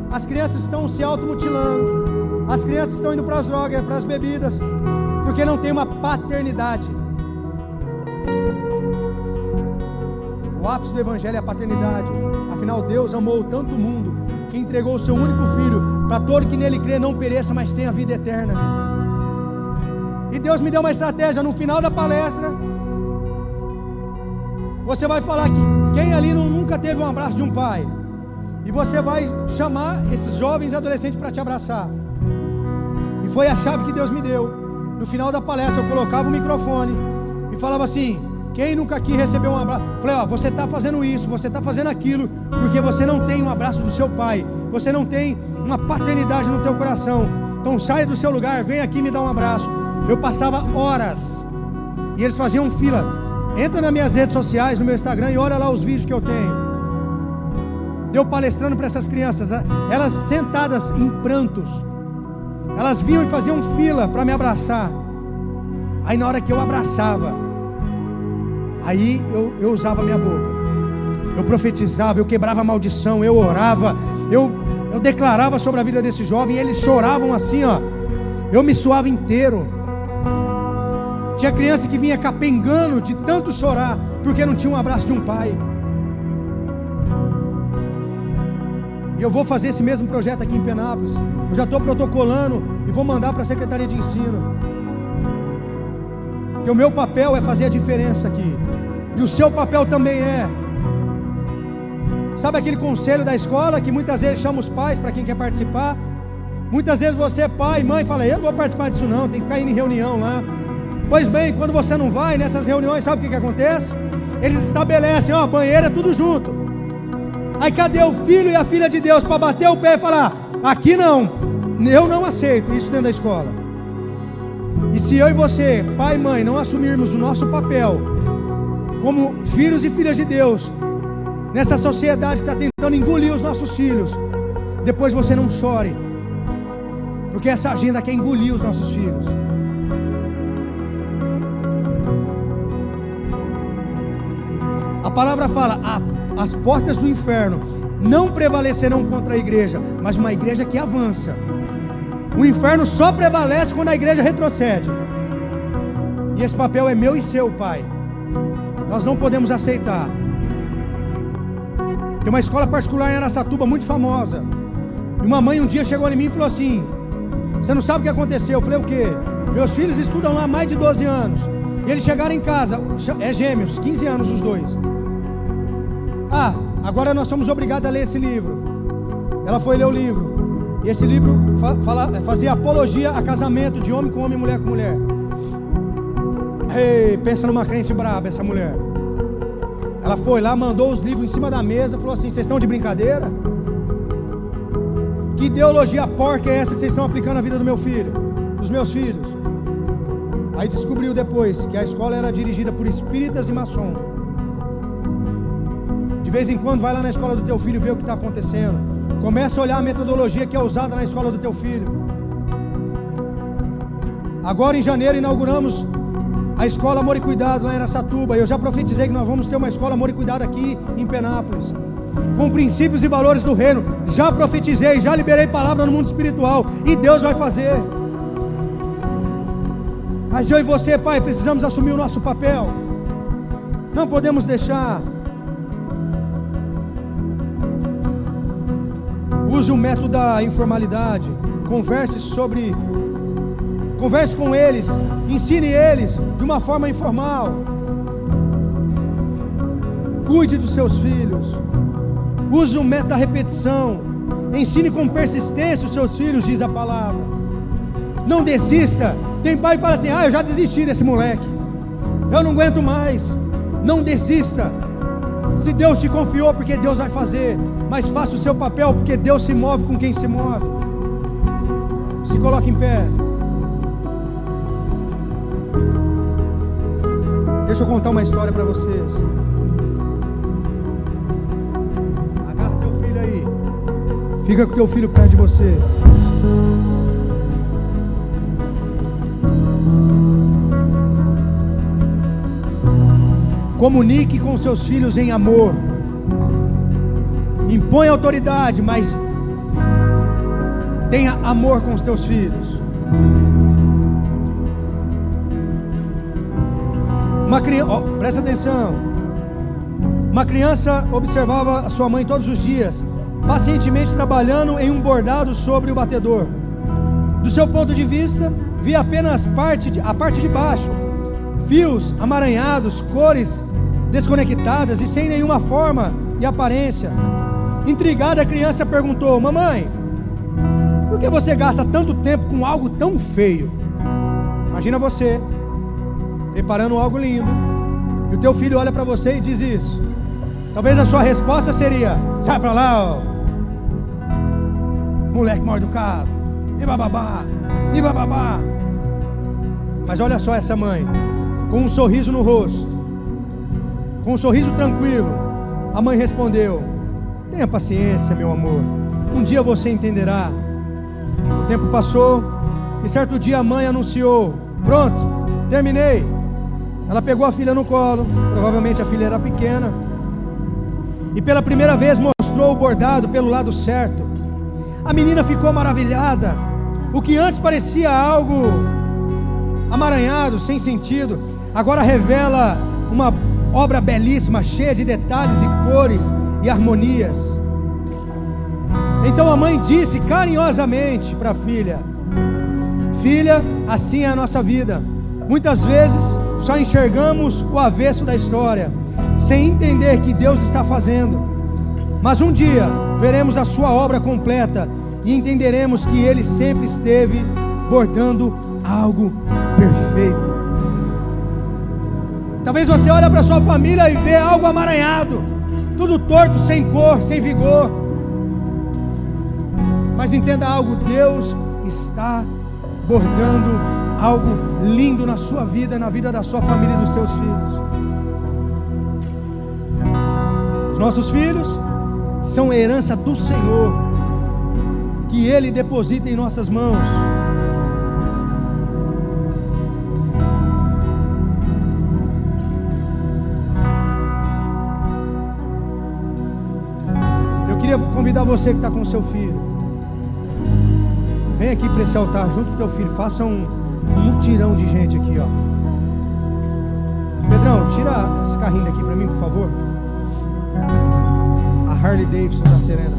as crianças estão se automutilando, as crianças estão indo para as drogas, para as bebidas, porque não tem uma paternidade. O ápice do evangelho é a paternidade. Afinal, Deus amou tanto o mundo que entregou o seu único filho para todo que nele crê não pereça, mas tenha vida eterna. E Deus me deu uma estratégia. No final da palestra, você vai falar que quem ali nunca teve um abraço de um pai, e você vai chamar esses jovens e adolescentes para te abraçar. E foi a chave que Deus me deu. No final da palestra eu colocava o microfone e falava assim, quem nunca aqui recebeu um abraço? Falei, você está fazendo isso, você está fazendo aquilo, porque você não tem um abraço do seu pai, você não tem uma paternidade no teu coração. Então saia do seu lugar, vem aqui me dar um abraço. Eu passava horas e eles faziam fila. Entra nas minhas redes sociais, no meu Instagram, e olha lá os vídeos que eu tenho. Eu palestrando para essas crianças, elas sentadas em prantos, elas vinham e faziam fila para me abraçar. Aí na hora que eu abraçava, aí eu usava a minha boca, eu profetizava, eu quebrava a maldição, eu orava, eu declarava sobre a vida desse jovem, e eles choravam assim, eu me suava inteiro. Tinha criança que vinha capengando de tanto chorar, porque não tinha um abraço de um pai. E eu vou fazer esse mesmo projeto aqui em Penápolis. Eu já estou protocolando e vou mandar para a Secretaria de Ensino. Porque o meu papel é fazer a diferença aqui. E o seu papel também é. Sabe aquele conselho da escola que muitas vezes chama os pais para quem quer participar? Muitas vezes você, pai, mãe, fala, eu não vou participar disso não, tem que ficar indo em reunião lá. Pois bem, quando você não vai nessas reuniões, sabe o que acontece? Eles estabelecem, banheiro é tudo junto. Aí cadê o filho e a filha de Deus para bater o pé e falar, aqui não, eu não aceito isso dentro da escola. E se eu e você, pai e mãe, não assumirmos o nosso papel como filhos e filhas de Deus, nessa sociedade que está tentando engolir os nossos filhos, depois você não chore, porque essa agenda quer engolir os nossos filhos. A palavra fala, as portas do inferno não prevalecerão contra a igreja, mas uma igreja que avança. O inferno só prevalece quando a igreja retrocede. E esse papel é meu e seu, pai. Nós não podemos aceitar. Tem uma escola particular em Araçatuba muito famosa. E uma mãe um dia chegou em mim e falou assim, você não sabe o que aconteceu? Eu falei, o quê? Meus filhos estudam lá há mais de 12 anos. E eles chegaram em casa, é gêmeos, 15 anos os dois. Agora nós somos obrigados a ler esse livro. Ela foi ler o livro. E esse livro fazia apologia a casamento de homem com homem, mulher com mulher. Ei, pensa numa crente braba essa mulher. Ela foi lá, mandou os livros em cima da mesa, falou assim, vocês estão de brincadeira? Que ideologia porca é essa que vocês estão aplicando na vida do meu filho, dos meus filhos? Aí descobriu depois que a escola era dirigida por espíritas e maçom. De vez em quando vai lá na escola do teu filho ver o que está acontecendo. Começa a olhar a metodologia que é usada na escola do teu filho. Agora em janeiro inauguramos a escola Amor e Cuidado lá em Araçatuba. Eu já profetizei que nós vamos ter uma escola Amor e Cuidado aqui em Penápolis, com princípios e valores do reino. Já profetizei, já liberei palavra no mundo espiritual, e Deus vai fazer. Mas eu e você, pai, precisamos assumir o nosso papel. Não podemos deixar. Use o método da informalidade. Converse com eles, ensine eles de uma forma informal. Cuide dos seus filhos. Use o método da repetição. Ensine com persistência os seus filhos, diz a palavra. Não desista. Tem pai que fala assim: eu já desisti desse moleque, eu não aguento mais. Não desista. Se Deus te confiou, porque Deus vai fazer. Mas faça o seu papel, porque Deus se move com quem se move. Se coloque em pé. Deixa eu contar uma história para vocês. Agarra teu filho aí. Fica com teu filho perto de você. Comunique com seus filhos em amor. Impõe autoridade, mas tenha amor com os teus filhos. Presta atenção. Uma criança observava a sua mãe todos os dias, pacientemente trabalhando em um bordado sobre o batedor. Do seu ponto de vista, via apenas a parte de baixo, fios amaranhados, cores desconectadas e sem nenhuma forma e aparência. Intrigada, a criança perguntou: mamãe, por que você gasta tanto tempo com algo tão feio? Imagina você preparando algo lindo, e o teu filho olha para você e diz isso. Talvez a sua resposta seria: sai para lá, ó, moleque mal educado, e bababá, e bababá. Mas olha só essa mãe, com um sorriso no rosto, com um sorriso tranquilo. A mãe respondeu: tenha paciência, meu amor, um dia você entenderá. O tempo passou, e certo dia a mãe anunciou: pronto, terminei. Ela pegou a filha no colo, provavelmente a filha era pequena, e pela primeira vez mostrou o bordado pelo lado certo. A menina ficou maravilhada. O que antes parecia algo amaranhado, sem sentido, agora revela uma obra belíssima, cheia de detalhes e cores e harmonias. Então a mãe disse carinhosamente para a filha: filha, assim é a nossa vida. Muitas vezes só enxergamos o avesso da história, sem entender que Deus está fazendo. Mas um dia veremos a sua obra completa e entenderemos que Ele sempre esteve bordando algo perfeito. Talvez você olhe para sua família e vê algo amaranhado, tudo torto, sem cor, sem vigor. Mas entenda algo: Deus está bordando algo lindo na sua vida, na vida da sua família e dos seus filhos. Os nossos filhos são herança do Senhor, que Ele deposita em nossas mãos. Eu queria convidar você que está com o seu filho, vem aqui para esse altar junto com o teu filho. Faça um mutirão de gente aqui, ó. Pedrão, tira esse carrinho daqui para mim, por favor. A Harley Davidson da Serena.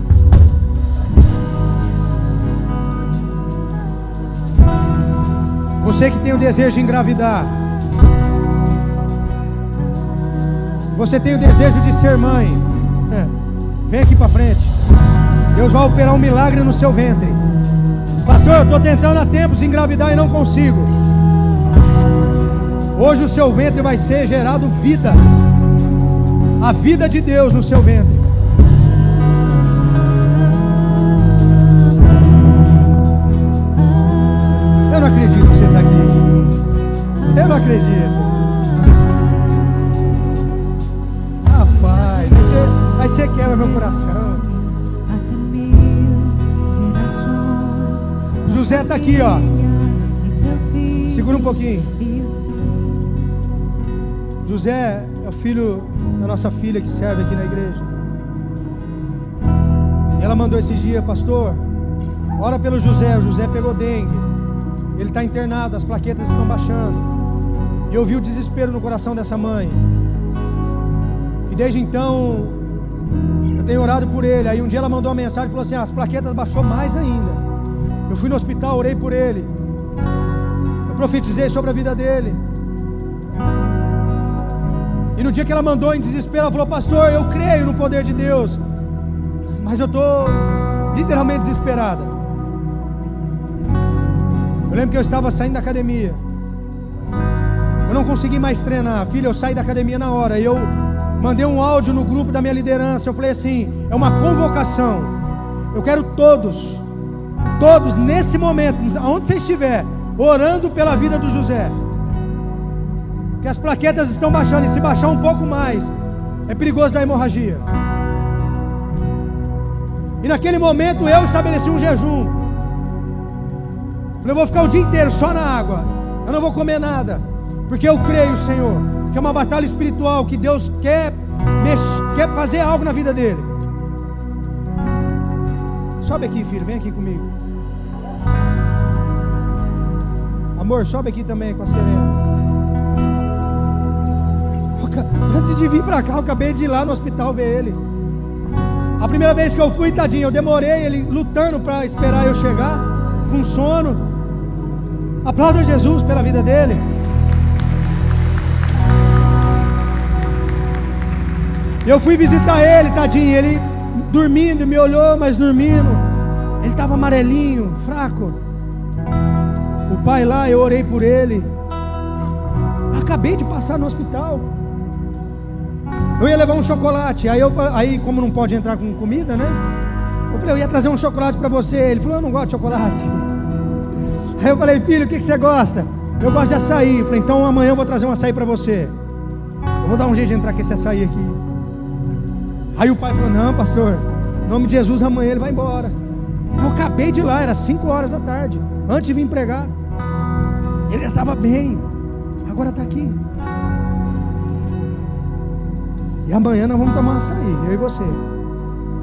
Você que tem o desejo de engravidar, você tem o desejo de ser mãe, vem aqui para frente. Deus vai operar um milagre no seu ventre. Pastor, eu estou tentando há tempos engravidar e não consigo. Hoje o seu ventre vai ser gerado vida, a vida de Deus no seu ventre. Eu não acredito que você está aqui. Eu não acredito. Rapaz, aí você quebra meu coração. José está aqui, ó. Segura um pouquinho. José é o filho da nossa filha que serve aqui na igreja. E ela mandou esses dias: pastor, ora pelo José. O José pegou dengue, ele está internado, as plaquetas estão baixando. E eu vi o desespero no coração dessa mãe. E desde então eu tenho orado por ele. Aí um dia ela mandou uma mensagem e falou assim: as plaquetas baixou mais ainda. Eu fui no hospital, orei por ele, eu profetizei sobre a vida dele. E no dia que ela mandou em desespero, ela falou: pastor, eu creio no poder de Deus, mas eu estou literalmente desesperada. Eu lembro que eu estava saindo da academia, eu não consegui mais treinar. Filha, eu saí da academia na hora. E eu mandei um áudio no grupo da minha liderança. Eu falei assim: é uma convocação, eu quero todos nesse momento, aonde você estiver, orando pela vida do José, que as plaquetas estão baixando, e se baixar um pouco mais, é perigoso da hemorragia. E naquele momento eu estabeleci um jejum. Falei: eu vou ficar o dia inteiro só na água, eu não vou comer nada, porque eu creio, Senhor, que é uma batalha espiritual, que Deus quer fazer algo na vida dele. Sobe aqui, filho, vem aqui comigo. Amor, sobe aqui também com a Serena. Antes de vir pra cá, eu acabei de ir lá no hospital ver ele. A primeira vez que eu fui, tadinho, eu demorei, ele lutando para esperar eu chegar, com sono. Aplauda Jesus pela vida dele. Eu fui visitar ele, tadinho, ele dormindo, me olhou, mas dormindo. Ele estava amarelinho, fraco. O pai lá, eu orei por ele. Acabei de passar no hospital. Eu ia levar um chocolate. Aí como não pode entrar com comida, né? Eu falei: eu ia trazer um chocolate para você. Ele falou: eu não gosto de chocolate. Aí eu falei: filho, o que você gosta? Eu gosto de açaí. Eu falei: então amanhã eu vou trazer um açaí para você. Eu vou dar um jeito de entrar com esse açaí aqui. Aí o pai falou: não, pastor, em nome de Jesus, amanhã ele vai embora. Eu acabei de ir lá, era 5 horas da tarde, antes de vir pregar. Ele já estava bem, agora está aqui. E amanhã nós vamos tomar açaí, eu e você.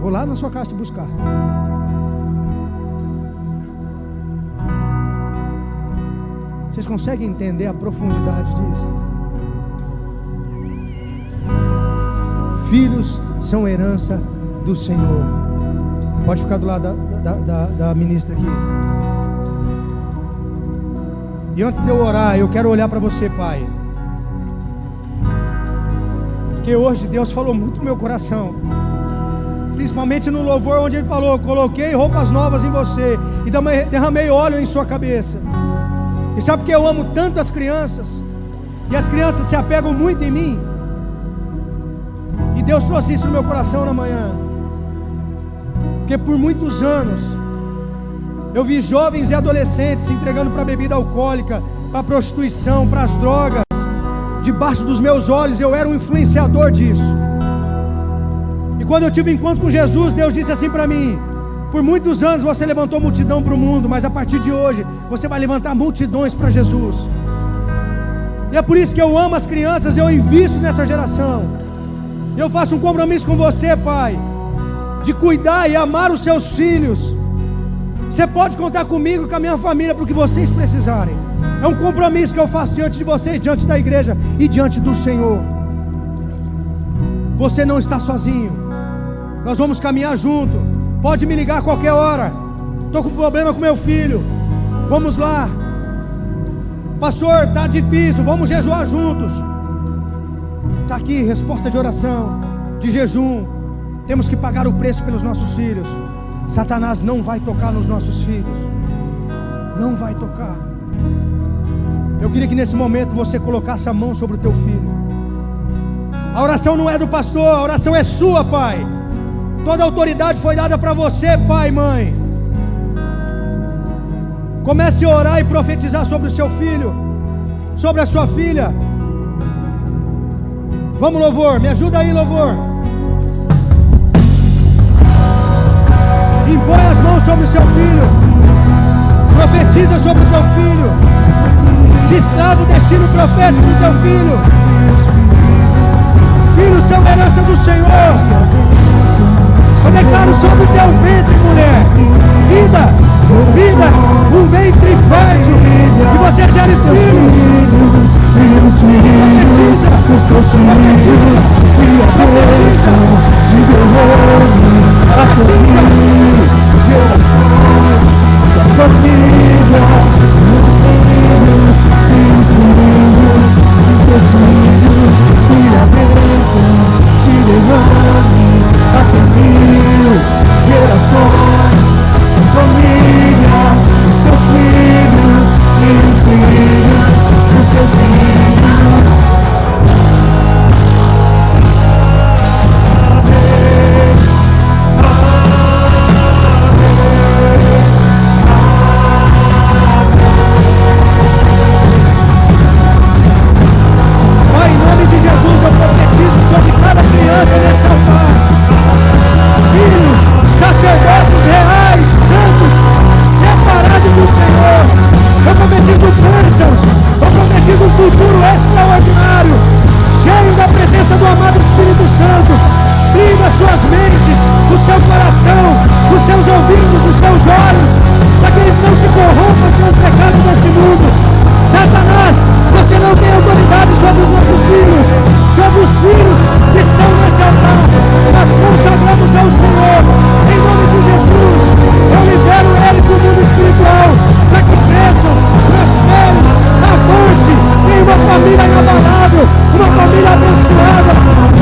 Vou lá na sua casa te buscar. Vocês conseguem entender a profundidade disso? Filhos são herança do Senhor. Pode ficar do lado da ministra aqui. E antes de eu orar, eu quero olhar para você, pai, porque hoje Deus falou muito no meu coração, principalmente no louvor, onde Ele falou: coloquei roupas novas em você e derramei óleo em sua cabeça. E sabe por que eu amo tanto as crianças? E as crianças se apegam muito em mim. E Deus trouxe isso no meu coração na manhã, porque por muitos anos eu vi jovens e adolescentes se entregando para bebida alcoólica, para prostituição, para as drogas. Debaixo dos meus olhos eu era um influenciador disso. E quando eu tive um encontro com Jesus, Deus disse assim para mim: por muitos anos você levantou multidão para o mundo, mas a partir de hoje você vai levantar multidões para Jesus. E é por isso que eu amo as crianças, eu invisto nessa geração. Eu faço um compromisso com você, pai, de cuidar e amar os seus filhos. Você pode contar comigo e com a minha família para o que vocês precisarem. É um compromisso que eu faço diante de vocês, diante da igreja e diante do Senhor. Você não está sozinho. Nós vamos caminhar junto. Pode me ligar a qualquer hora. Estou com problema com meu filho. Vamos lá. Pastor, está difícil. Vamos jejuar juntos. Está aqui, resposta de oração, de jejum. Temos que pagar o preço pelos nossos filhos. Satanás não vai tocar nos nossos filhos. Não vai tocar. Eu queria que nesse momento você colocasse a mão sobre o teu filho. A oração não é do pastor, a oração é sua, pai. Toda a autoridade foi dada para você, pai e mãe. Comece a orar e profetizar sobre o seu filho, sobre a sua filha. Vamos, louvor, me ajuda aí, louvor. Impõe as mãos sobre o seu filho. Profetiza sobre o teu filho. Destrava o destino profético do teu filho. Filhos são herança do Senhor. Eu declaro sobre o teu ventre, mulher, vida, vida, um ventre fértil, que você gere filhos. Profetiza, profetiza, profetiza, gerações, família, os teus filhos e os filhos dos teus filhos. Pai, em nome de Jesus, eu profetizo sobre cada criança nesse altar. Filhos, sacerdotes reais, santos, separados do Senhor. Eu profetizo bênçãos, eu profetizo um futuro extraordinário, cheio da presença do amado Espírito Santo. Brinda suas mentes, o seu coração, os seus ouvidos, os seus olhos, para que eles não se corrompam com o pecado desse mundo. Satanás, você não tem autoridade sobre os nossos filhos, sobre os filhos que estão nesse altar. Nós consagramos ao Senhor, em nome de Jesus. Eu libero eles no mundo espiritual, para que cresçam, prosperem, avancem, em uma família inabalável, uma família abençoada,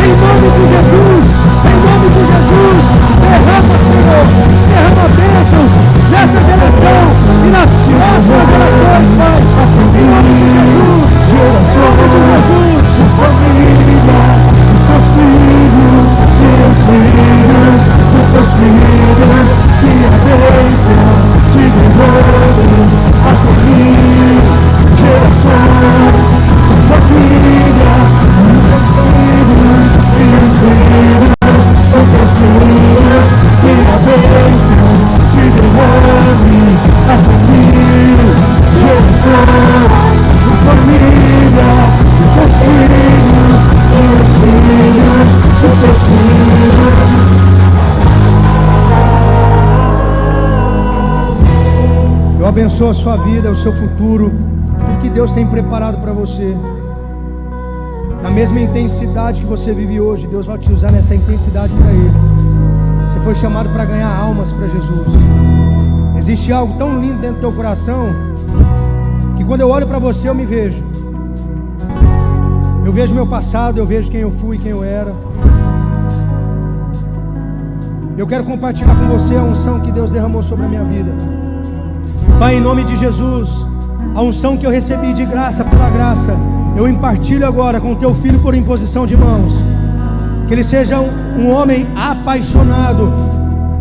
em nome de Jesus, em nome de Jesus. Derrama, Senhor, derrama bênçãos nessa geração e nas próximas gerações, Pai, em nome de Jesus, em nome de Jesus. Família, os teus filhos e os filhos dos teus filhos, que a bênção se derrame até mim. Gerações, família, os teus filhos e os filhos dos teus filhos, que a bênção se derrame até mim. Gerações, família, os teus filhos e os filhos dos teus filhos. Eu abençoo a sua vida, o seu futuro, tudo que Deus tem preparado para você. Na mesma intensidade que você vive hoje, Deus vai te usar nessa intensidade para Ele. Você foi chamado para ganhar almas para Jesus. Existe algo tão lindo dentro do teu coração, que quando eu olho para você eu me vejo. Eu vejo meu passado, eu vejo quem eu fui, quem eu era. Eu quero compartilhar com você a unção que Deus derramou sobre a minha vida. Pai, em nome de Jesus, a unção que eu recebi de graça pela graça, eu impartilho agora com o teu filho por imposição de mãos. Que ele seja um homem apaixonado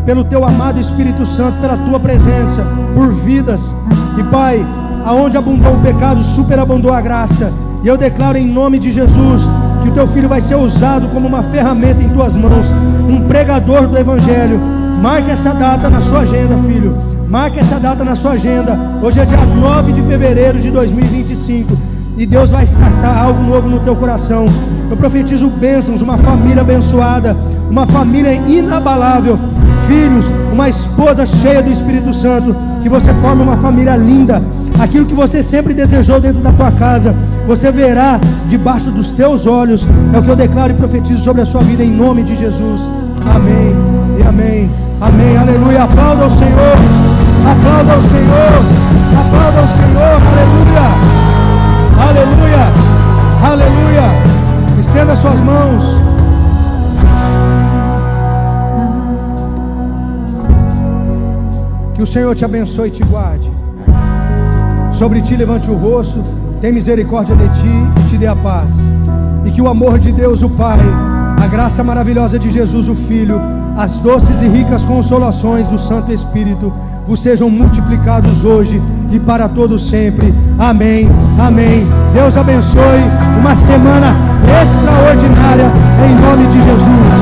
pelo teu amado Espírito Santo, pela tua presença, por vidas. E Pai, aonde abundou o pecado, superabundou a graça. E eu declaro em nome de Jesus que o teu filho vai ser usado como uma ferramenta em tuas mãos, um pregador do Evangelho. Marque essa data na sua agenda, filho. Marque essa data na sua agenda. Hoje é dia 9 de fevereiro de 2025. E Deus vai startar algo novo no teu coração. Eu profetizo bênçãos, uma família abençoada, uma família inabalável, filhos, uma esposa cheia do Espírito Santo. Que você forme uma família linda. Aquilo que você sempre desejou dentro da tua casa, você verá debaixo dos teus olhos. É o que eu declaro e profetizo sobre a sua vida em nome de Jesus. Amém e amém. Amém, aleluia. Aplauda ao Senhor, aplauda ao Senhor, aplauda ao Senhor. Aleluia, aleluia, aleluia. Estenda suas mãos. Que o Senhor te abençoe e te guarde. Sobre ti levante o rosto, tem misericórdia de ti e te dê a paz. E que o amor de Deus o Pai, a graça maravilhosa de Jesus o Filho, as doces e ricas consolações do Santo Espírito vos sejam multiplicados hoje e para todos sempre. Amém, amém. Deus abençoe, uma semana extraordinária em nome de Jesus.